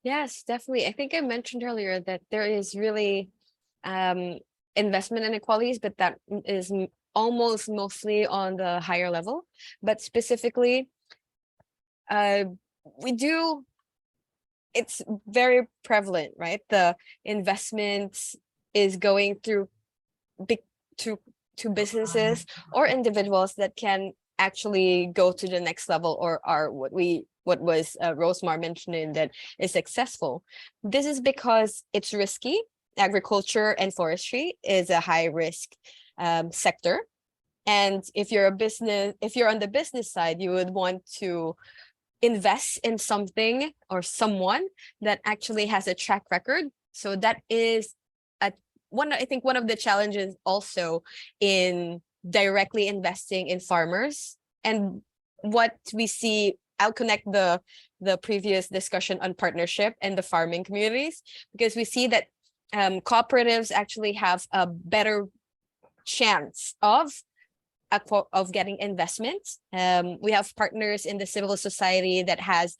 Yes, definitely. I think I mentioned earlier that there is really investment inequalities, but that is almost mostly on the higher level. But specifically, it's very prevalent, right? The investments is going through big to businesses or individuals that can actually go to the next level, or are what was Rosemar mentioning, that is successful. This is because it's risky. Agriculture and forestry is a high risk sector. And if you're on the business side, you would want to invest in something or someone that actually has a track record. So that is I think one of the challenges also in directly investing in farmers. And what we see, I'll connect the previous discussion on partnership and the farming communities, because we see that cooperatives actually have a better chance of getting investments. We have partners in the civil society that has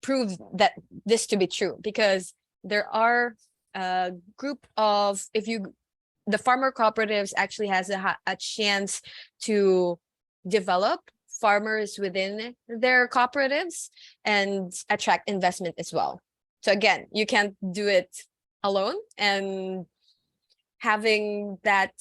proved that this to be true, because there are a group of, the farmer cooperatives actually has a chance to develop farmers within their cooperatives and attract investment as well. So again, you can't do it alone, and having that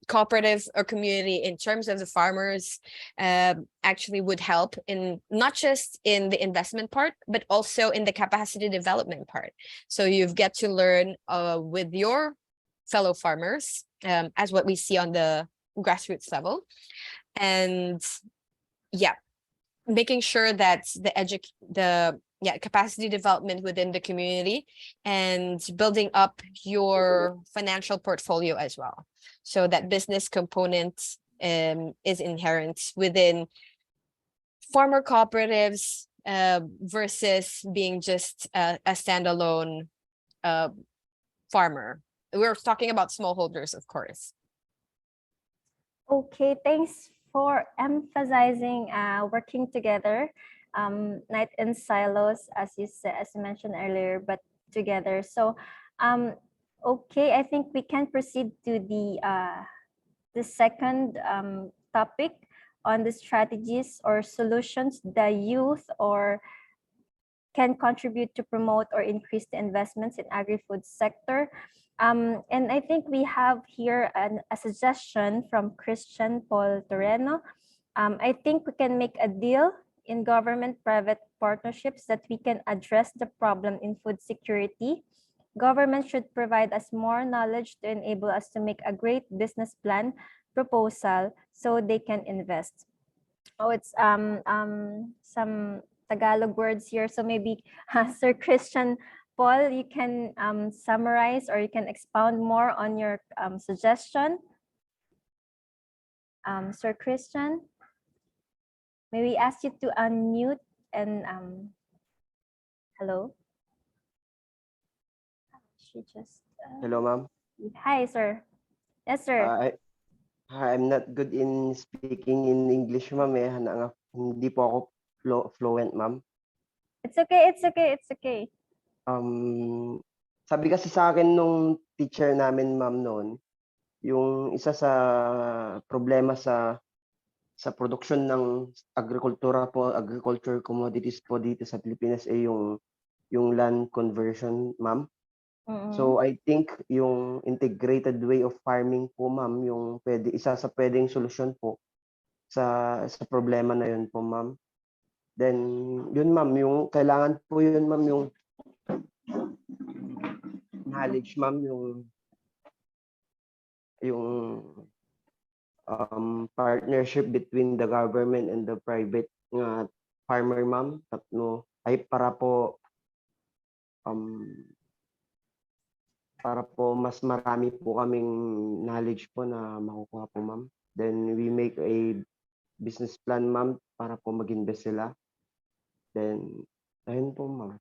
cooperative or community in terms of the farmers actually would help in not just in the investment part, but also in the capacity development part. So you get to learn with your fellow farmers, as what we see on the grassroots level. And yeah, making sure that the capacity development within the community and building up your financial portfolio as well. So that business component is inherent within farmer cooperatives versus being just a standalone farmer. We're talking about smallholders, of course. Okay, thanks for emphasizing working together, not in silos, as you mentioned earlier, but together. So, okay, I think we can proceed to the second topic on the strategies or solutions the youth or can contribute to promote or increase the investments in agri-food sector. And I think we have here a suggestion from Christian Paul Toreno. I think we can make a deal in government-private partnerships that we can address the problem in food security. Government should provide us more knowledge to enable us to make a great business plan proposal so they can invest. Oh, it's some Tagalog words here. So maybe Sir Christian Paul, you can summarize or you can expound more on your suggestion. Sir Christian, may we ask you to unmute and hello? She just Hello, ma'am. hi, sir. Yes, sir. I'm not good in speaking in English, ma'am. Hindi po ako fluent, ma'am. It's okay. It's okay. It's okay. Sabi kasi sa akin nung teacher namin, ma'am, noon, yung isa sa problema sa production ng agriculture commodities po dito sa Pilipinas ay yung land conversion, ma'am. So I think yung integrated way of farming po, ma'am, yung isa sa pwedeng solusyon po sa problema na yun po, ma'am. Then yun, ma'am, yung kailangan po yun, ma'am, yung knowledge, ma'am, yung partnership between the government and the private farmer, ma'am, tatlo ay para po mas marami po kaming knowledge po na makukuha po, ma'am. Then we make a business plan, ma'am, para po mag-invest sila. Then ayun po, ma'am.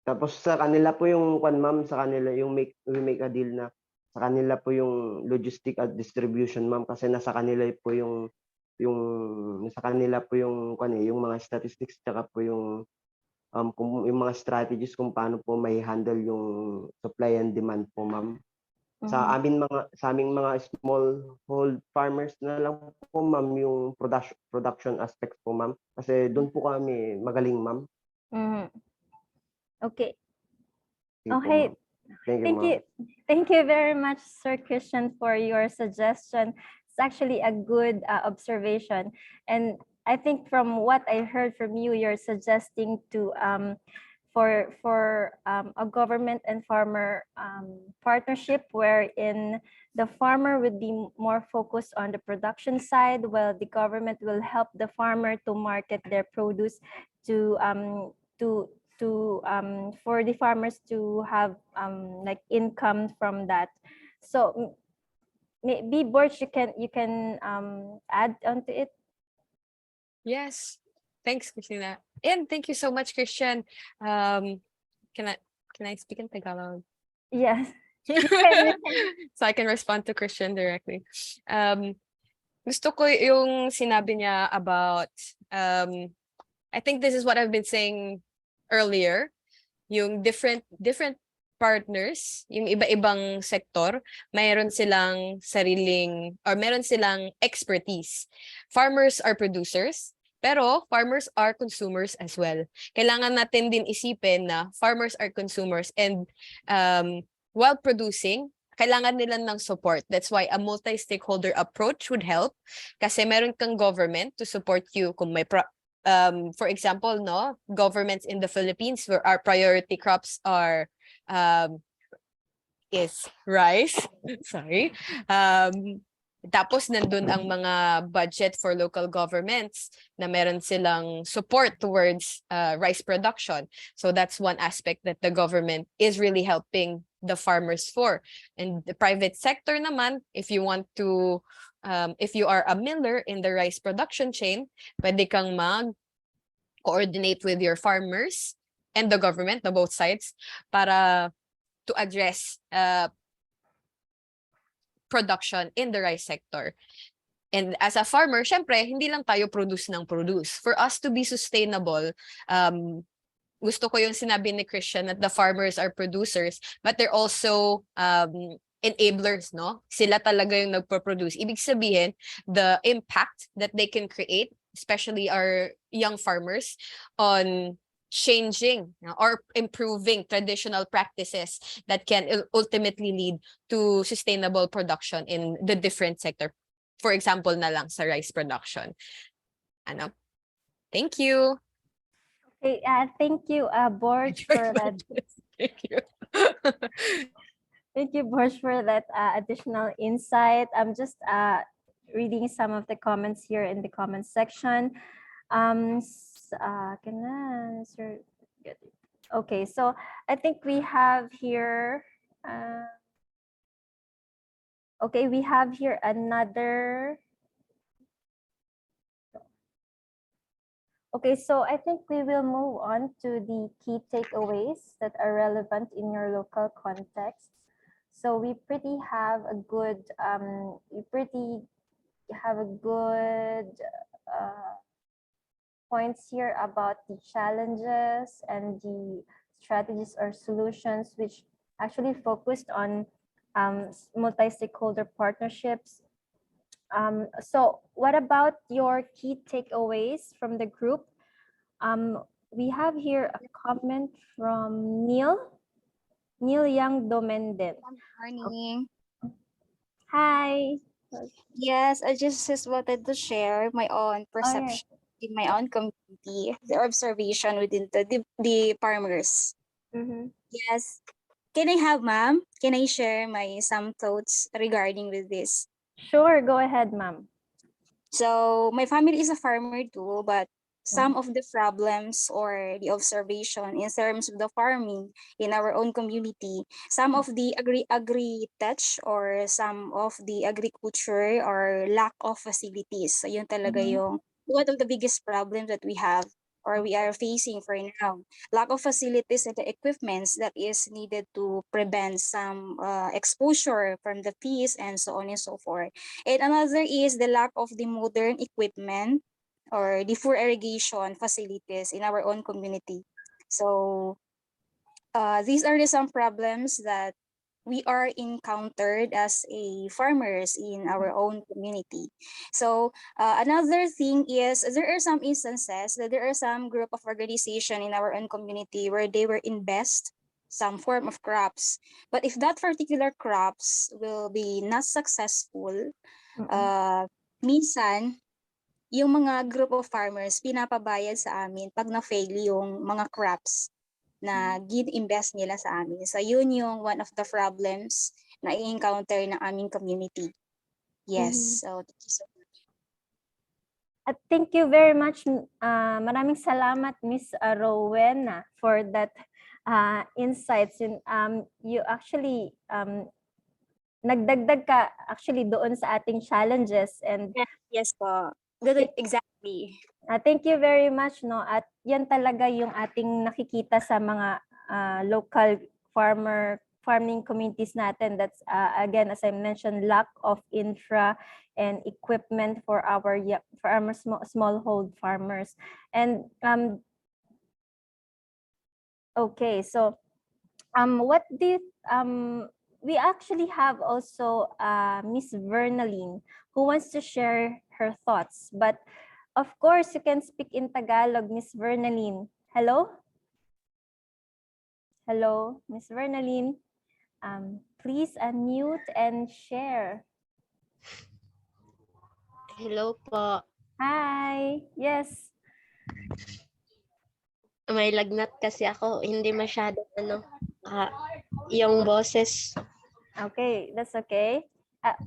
Tapos sa kanila po yung ma'am, sa kanila yung we make a deal na sa kanila po yung logistic at distribution, ma'am, kasi nasa kanila po yung nasa kanila po yung yung mga statistics tsaka po yung yung mga strategies kung paano po may handle yung supply and demand po, ma'am. Sa aming mga smallhold farmers na lang po, ma'am, yung production aspects po, ma'am. Kasi doon po kami magaling, ma'am. Okay. Okay. Thank you. Thank you very much, Sir Christian, for your suggestion. It's actually a good observation. And I think from what I heard from you, you're suggesting to for a government and farmer partnership wherein the farmer would be more focused on the production side, while the government will help the farmer to market their produce for the farmers to have like income from that. So maybe Borja, you can add onto it. Yes. Thanks, Christina. And thank you so much, Christian. Can I speak in Tagalog? Yes. So I can respond to Christian directly. Gusto ko yung sinabi niya about I think this is what I've been saying earlier, yung different partners, yung iba-ibang sektor, mayroon silang sariling or meron silang expertise. Farmers are producers, pero farmers are consumers as well. Kailangan natin din isipin na farmers are consumers and while producing, kailangan nila ng support. That's why a multi-stakeholder approach would help kasi meron kang government to support you kung may for example, no, governments in the Philippines where our priority crops are is rice. Sorry. Tapos nandun ang mga budget for local governments na meron silang support towards rice production. So that's one aspect that the government is really helping the farmers for. And the private sector naman, if you want to, if you are a miller in the rice production chain, pwede kang mag-coordinate with your farmers and the government, na both sides, para to address production in the rice sector. And as a farmer, syempre, hindi lang tayo produce ng produce. For us to be sustainable, gusto ko yung sinabi ni Christian that the farmers are producers, but they're also enablers, no? Sila talaga yung nagpo-produce. Ibig sabihin, the impact that they can create, especially our young farmers, on changing or improving traditional practices that can ultimately lead to sustainable production in the different sector. For example, na lang sa rice production. Ano? Thank you. Okay, thank you, Borj, for that. Thank you. Thank you, Borj, for that additional insight. I'm just reading some of the comments here in the comment section. Can I, sir, get it? Okay, so I think we have here, okay, we have here another. Okay, so I think we will move on to the key takeaways that are relevant in your local context. So we pretty have a good, uh, points here about the challenges and the strategies or solutions, which actually focused on multi-stakeholder partnerships. So what about your key takeaways from the group? We have here a comment from Neil Young Domenden. Morning. Hi. Yes, I just wanted to share my own perception in my own community, the observation within the farmers. Mm-hmm. Yes. Can I have, ma'am? Can I share my some thoughts regarding with this? Sure, go ahead, ma'am. So my family is a farmer too, but some of the problems or the observation in terms of the farming in our own community, some of the agri touch or some of the agriculture or lack of facilities. So yun talaga yung one of the biggest problems that we have or we are facing for now. Lack of facilities and the equipments that is needed to prevent some exposure from the pests and so on and so forth. And another is the lack of the modern equipment or the for irrigation facilities in our own community. So these are the some problems that we are encountered as a farmers in our own community. So another thing is there are some instances that there are some group of organization in our own community where they will invest some form of crops. But if that particular crops will be not successful, minsan yung mga group of farmers pinapabayad sa amin pag na-fail yung mga crops na gin-invest nila sa amin. So yun yung one of the problems na i-encounter ng aming community. Yes. So thank you so much. Thank you very much. Maraming salamat, Miss Rowena, for that insights. You actually nagdagdag ka actually doon sa ating challenges and Yes po. Good, exactly. thank you very much, no. At yan talaga yung ating nakikita sa mga local farming communities natin. That's again, as I mentioned, lack of infra and equipment for our smallhold farmers. And okay, so what did we actually have also Miss Vernaline who wants to share her thoughts, but of course you can speak in Tagalog, Miss Vernaline. Hello? Hello, Miss Vernaline. Please unmute and share. Hello po. Hi. Yes. May lagnat kasi ako, hindi masyado yung boses. Okay, that's okay.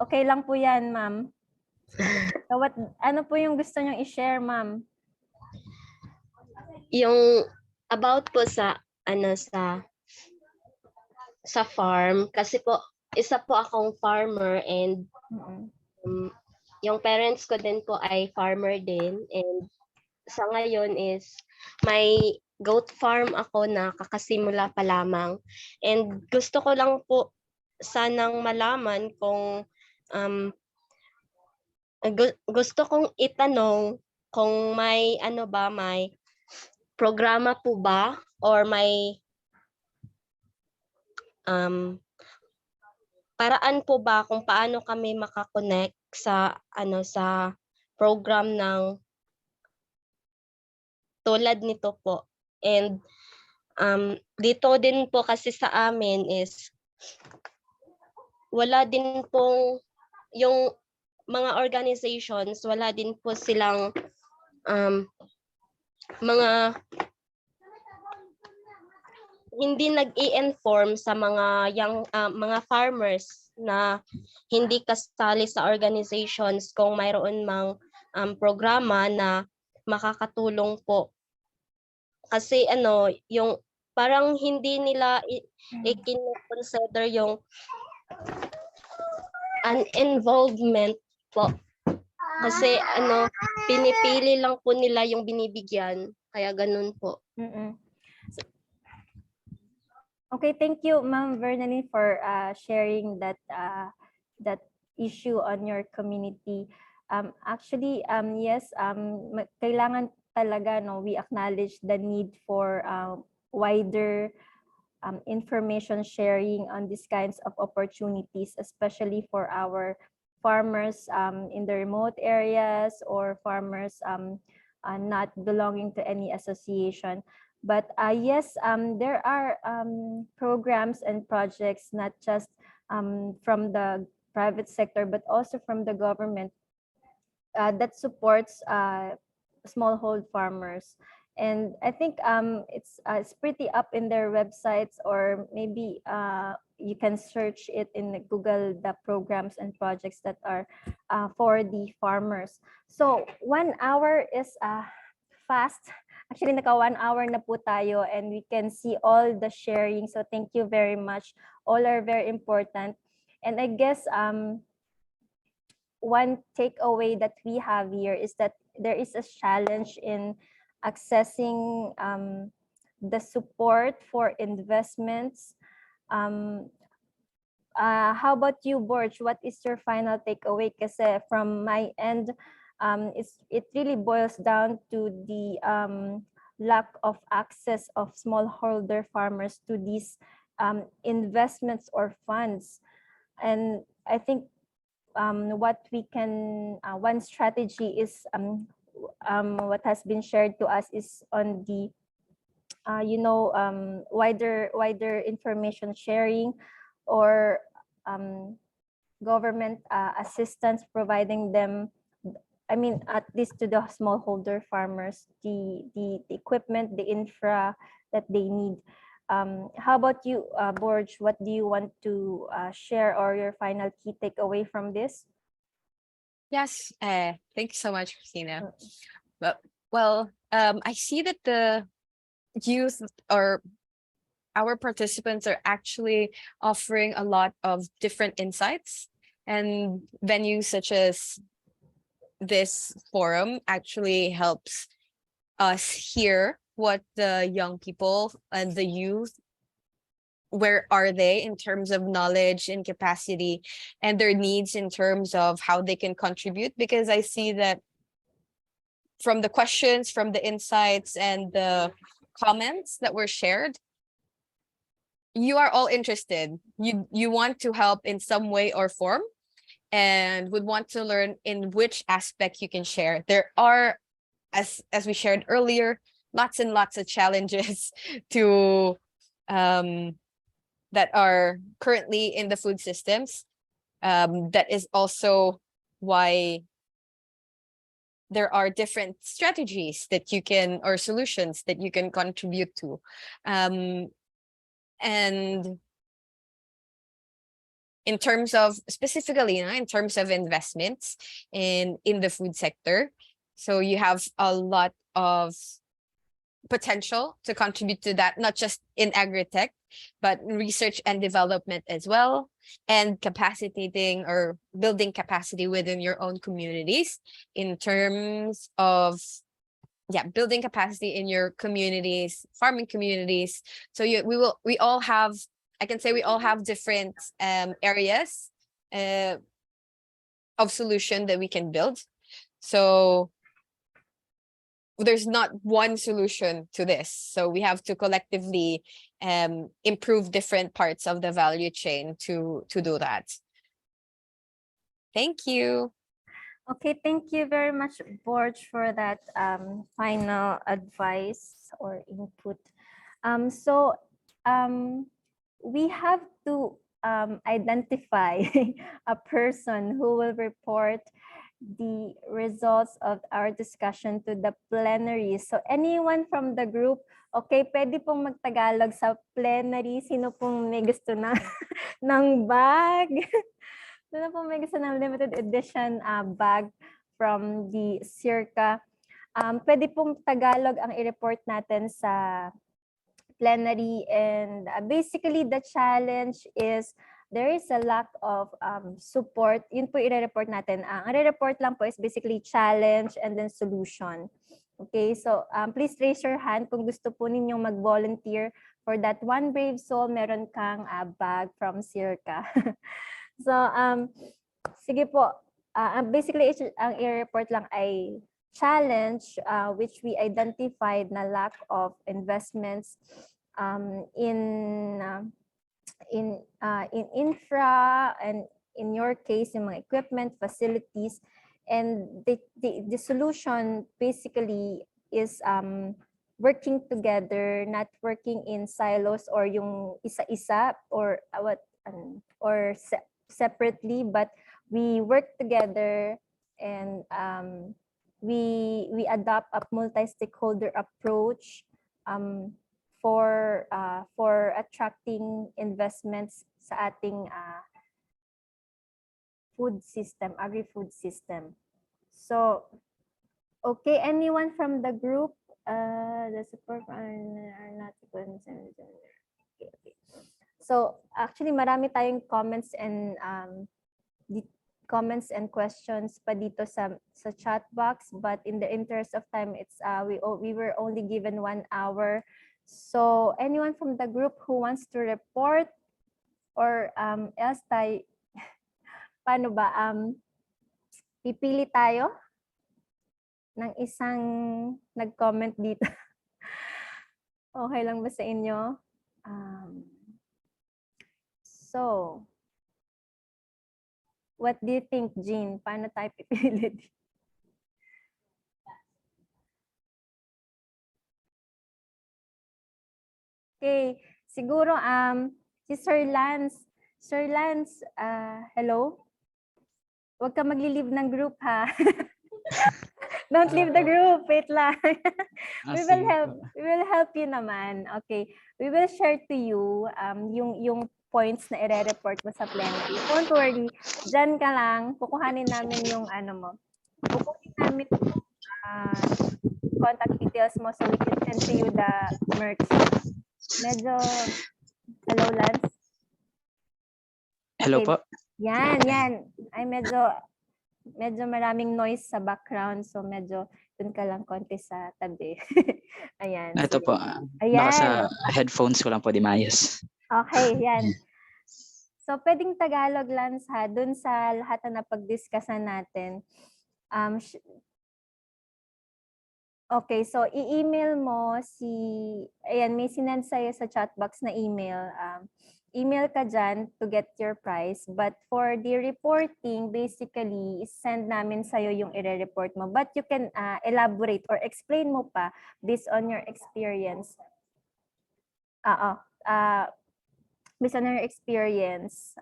Okay lang po yan, ma'am. So ano po yung gusto nyo i-share, ma'am? Yung about po sa sa farm kasi po isa po akong farmer and yung parents ko din po ay farmer din, and sa ngayon is may goat farm ako na kakasimula pa lamang, and gusto ko lang po sanang malaman kung gusto kong itanong kung may may programa po ba or may paraan po ba kung paano kami makakonect sa sa program ng tulad nito po. And dito din po kasi sa amin is wala din pong yung mga organizations, wala din po silang mga hindi nag-i-inform sa mga mga farmers na hindi kasali sa organizations kung mayroon mang programa na makakatulong po. Kasi yung parang hindi nila i-consider yung involvement po. Kasi pinipili lang po nila yung binibigyan. Kaya ganun po. Okay, thank you, Ma'am Vernaline, for sharing that issue on your community. Actually, yes, kailangan talaga, no, we acknowledge the need for wider information sharing on these kinds of opportunities, especially for our farmers in the remote areas or farmers not belonging to any association. But yes, there are programs and projects, not just from the private sector, but also from the government that supports smallhold farmers. And I think it's pretty up in their websites, or maybe you can search it in Google, the programs and projects that are for the farmers. So 1 hour is fast. Actually, naka 1 hour na po tayo, and we can see all the sharing. So thank you very much. All are very important. And I guess one takeaway that we have here is that there is a challenge in accessing the support for investments. How about you, Borj? What is your final takeaway? Kasi from my end, it really boils down to the lack of access of smallholder farmers to these investments or funds. And I think what we can, one strategy is what has been shared to us is on the wider information sharing, or government assistance, providing them, I mean, at least to the smallholder farmers, the equipment, the infra that they need. How about you, Borj? What do you want to share, or your final key takeaway from this? Yes, thank you so much, Christina. Well, I see that the youth or our participants are actually offering a lot of different insights, and venues such as this forum actually helps us hear what the young people and the youth, where are they in terms of knowledge and capacity, and their needs in terms of how they can contribute. Because I see that from the questions, from the insights, and the comments that were shared, you are all interested. You want to help in some way or form, and would want to learn in which aspect you can share. There are, as we shared earlier, lots and lots of challenges to that are currently in the food systems. That is also why there are different strategies that you can, or solutions that you can contribute to. And in terms of specifically, in terms of investments in the food sector, so you have a lot of potential to contribute to that, not just in agri-tech, but research and development as well, and capacitating or building capacity within your own communities in terms of building capacity in your communities, farming communities. So we all have, I can say we all have different areas of solution that we can build. So there's not one solution to this. So we have to collectively improve different parts of the value chain to do that. Thank you. Okay, thank you very much, Borj, for that final advice or input. So we have to identify a person who will report the results of our discussion to the plenary. So anyone from the group, okay, pwede pong magtagalog sa plenary. Sino pong may gusto na ng bag? Sino pong may gusto ng limited edition bag from the SEARCA? Pwede pong Tagalog ang i-report natin sa plenary, and basically the challenge is there is a lack of support. Yun po i-report natin. Ang i-report lang po is basically challenge and then solution. Okay, so please raise your hand kung gusto po ninyong mag-volunteer for that one brave soul. Meron kang bag from SEARCA. So sige po. Basically ang i-report lang ay challenge which we identified na lack of investments in infra, and in your case yung mga equipment, facilities, and the solution basically is working together, not working in silos or yung isa-isa or separately, but we work together, and we adopt a multi-stakeholder approach for attracting investments sa ating food system, agri-food system. So, okay, anyone from the group? The support are not okay. So, actually, marami tayong comments and questions pa dito sa chat box, but in the interest of time, it's we were only given 1 hour. So anyone from the group who wants to report, or else tayo paano ba pipili tayo ng isang nag-comment dito. Okay lang ba sa inyo? So what do you think, Jean? Paano tayo pipili? Okay, siguro si Sir Lance. Sir Lance, hello? Huwag ka magli-leave ng group, ha? Don't leave the group. Wait lang. We will help you naman. Okay. We will share to you yung points na i-report mo sa plenary. Don't worry. Diyan ka lang. Kukuhanin namin yung mo. Kukuhanin namin contact details mo so we can send to you the merch. Medyo, hello, Lance? Hello po. Yan. Ay, medyo maraming noise sa background, so medyo dun ka lang konti sa tabi. Ayan. Ito po. Ayan. Naka sa headphones ko lang po, di maayos. Okay, yan. So, pwedeng Tagalog, Lance, ha? Dun sa lahat na napag-discussan natin. Okay, so i-email mo ayan, may sinend sa'yo sa chat box na email. Email ka dyan to get your prize. But for the reporting, basically, send namin sa'yo yung i-report mo. But you can elaborate or explain mo pa based on your experience. Based on your experience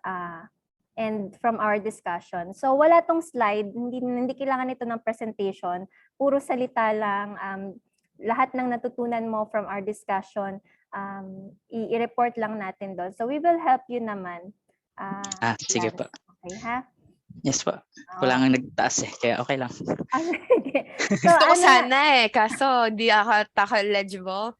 and from our discussion. So wala tong slide, hindi kailangan ito ng presentation. Puro salita lang, lahat ng natutunan mo from our discussion, i-report lang natin doon. So we will help you naman. Sige po. Okay, ha? Yes po. Wala nga nagtaas kaya okay lang. Okay. So, Gusto ko sana kaso di ako taka-legible.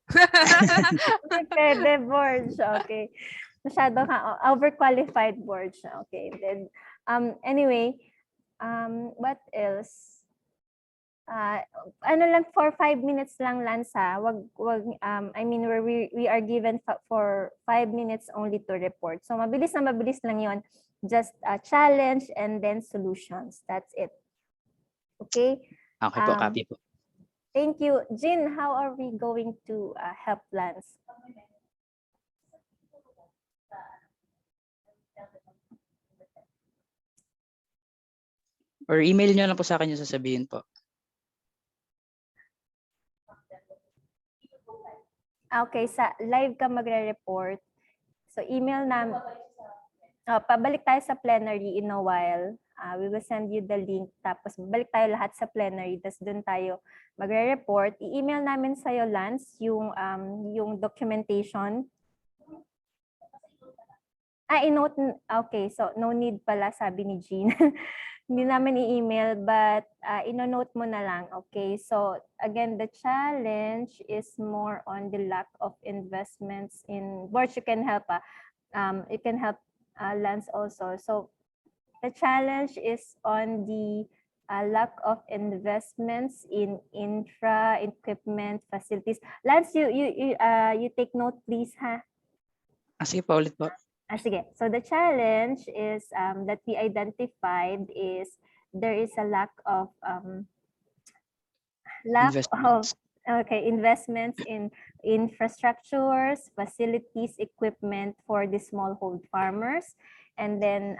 Pwede, Borja. Okay. Masyado ka overqualified, Borja. Okay. Then, anyway, what else? Lang for 5 minutes lang, Lance, ha? I mean, we are given for 5 minutes only to report. So mabilis lang yon. Just a challenge and then solutions. That's it. Okay? Okay po, copy po. Thank you. Jean, how are we going to help Lance? Or email nyo lang po sa akin yung sasabihin po. Okay, sa live ka magre-report. So email namin. Pabalik tayo sa plenary in a while. We will send you the link. Tapos balik tayo lahat sa plenary. Tapos doon tayo magre-report. I-email namin sa'yo, Lance, yung documentation. I-note. Okay, so no need pala, sabi ni Jean. Hindi namin i-email, but ino-note mo na lang. Okay, so again, the challenge is more on the lack of investments in boards. You can help, you can help Lance also. So the challenge is on the lack of investments in infra, equipment, facilities. Lance, you take note, please, ha? Sige pa ulit po. Sige. So the challenge is that we identified is there is a lack of Investments. investments in infrastructures, facilities, equipment for the smallhold farmers. And then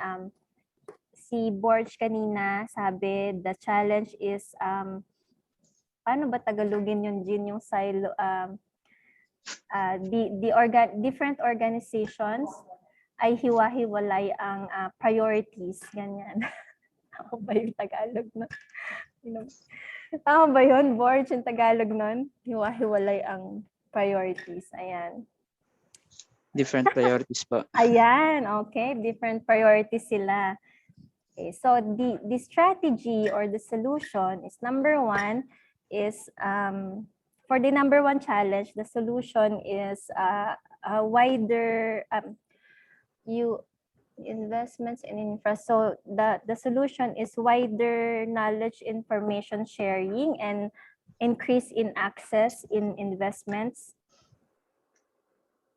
si Borj kanina sabi the challenge is paano ba Tagalogin yung Jin, yung silo, different organizations ay hiwa-hiwalay ang priorities, ganyan. Tama ba yung Tagalog na? Tama ba yun, Borj, yung Tagalog nun? Hiwa-hiwalay ang priorities, ayan. Different priorities po. Ayan, okay, different priorities sila. Okay, so the strategy or the solution is number one is for the number one challenge, the solution is a wider investments in infra. So the solution is wider knowledge information sharing and increase in access in investments.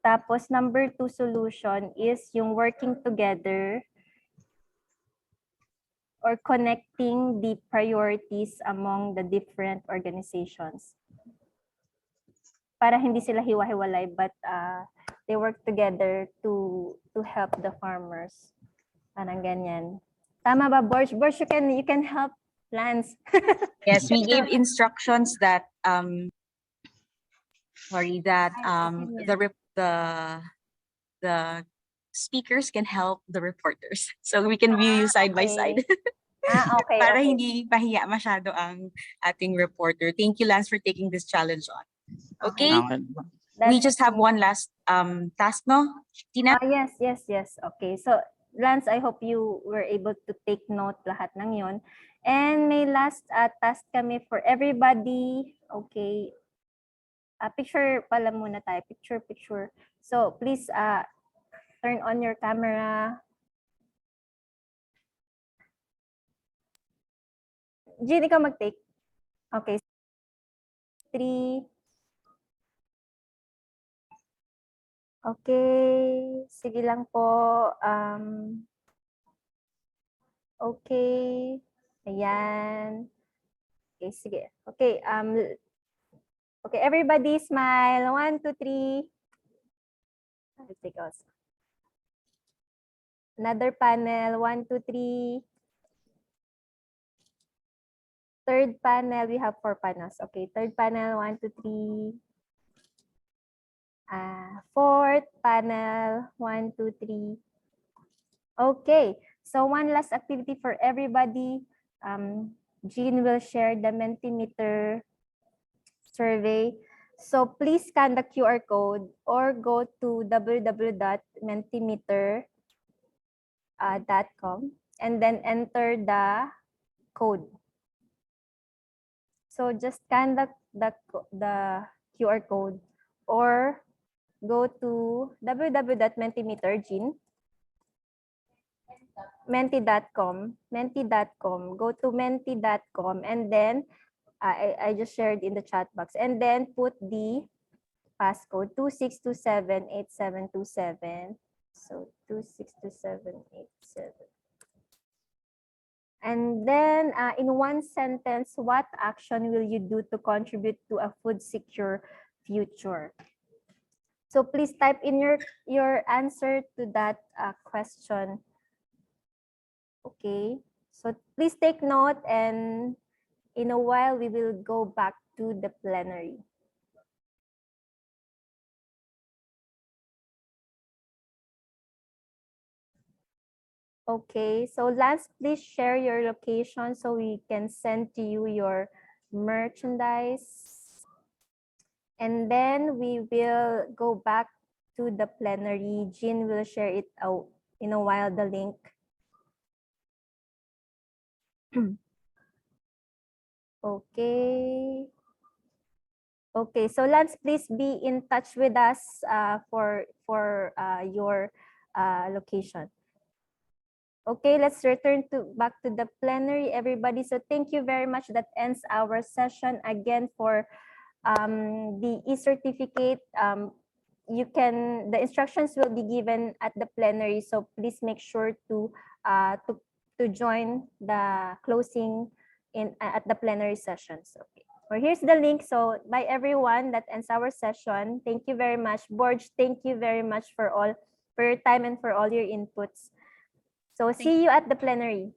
Tapos number two solution is yung working together or connecting the priorities among the different organizations. Para hindi sila hiwa-hiwalay, but they work together to help the farmers. Parang ganyan. Tama ba, Borj? Borj, you can help Lance. Yes, we gave instructions that the speakers can help the reporters. So we can view you side by side. Okay. Para okay. hindi mahiya masyado ang ating reporter. Thank you, Lance, for taking this challenge on. Okay, we just have one last task, no, Tina? Yes. Okay, so Lance, I hope you were able to take note lahat ng yon. And may last task kami for everybody. Okay, picture pala muna tayo. Picture. So please turn on your camera. Jean, ikaw mag-take. Okay. 3. Okay. Sige lang po. Okay. Ayan. Okay, sige. Okay. Okay, everybody smile. 1, 2, 3. I'll take us. Another panel. 1, 2, 3. Third panel, we have 4 panels. Okay, third panel, 1, 2, 3. Fourth panel, 1, 2, 3. Okay, so one last activity for everybody. Jean will share the Mentimeter survey. So please scan the QR code or go to www.mentimeter.com and then enter the code. So just scan the QR code or go to menti.com, go to menti.com, and then I just shared in the chat box, and then put the passcode 26278727. So 262787. And then in one sentence, what action will you do to contribute to a food secure future? So please type in your answer to that question. Okay, so please take note, and in a while we will go back to the plenary. Okay, so Lance, please share your location so we can send to you your merchandise. And then we will go back to the plenary. Jean will share it out in a while, the link. Okay. Okay, so Lance, please be in touch with us for your location. Okay, let's return back to the plenary, everybody. So thank you very much. That ends our session. Again, for the e-certificate, the instructions will be given at the plenary. So please make sure to join the closing at the plenary sessions. Okay. Or here's the link. So bye everyone. That ends our session. Thank you very much. Borja, thank you very much for your time and for all your inputs. So see you at the plenary.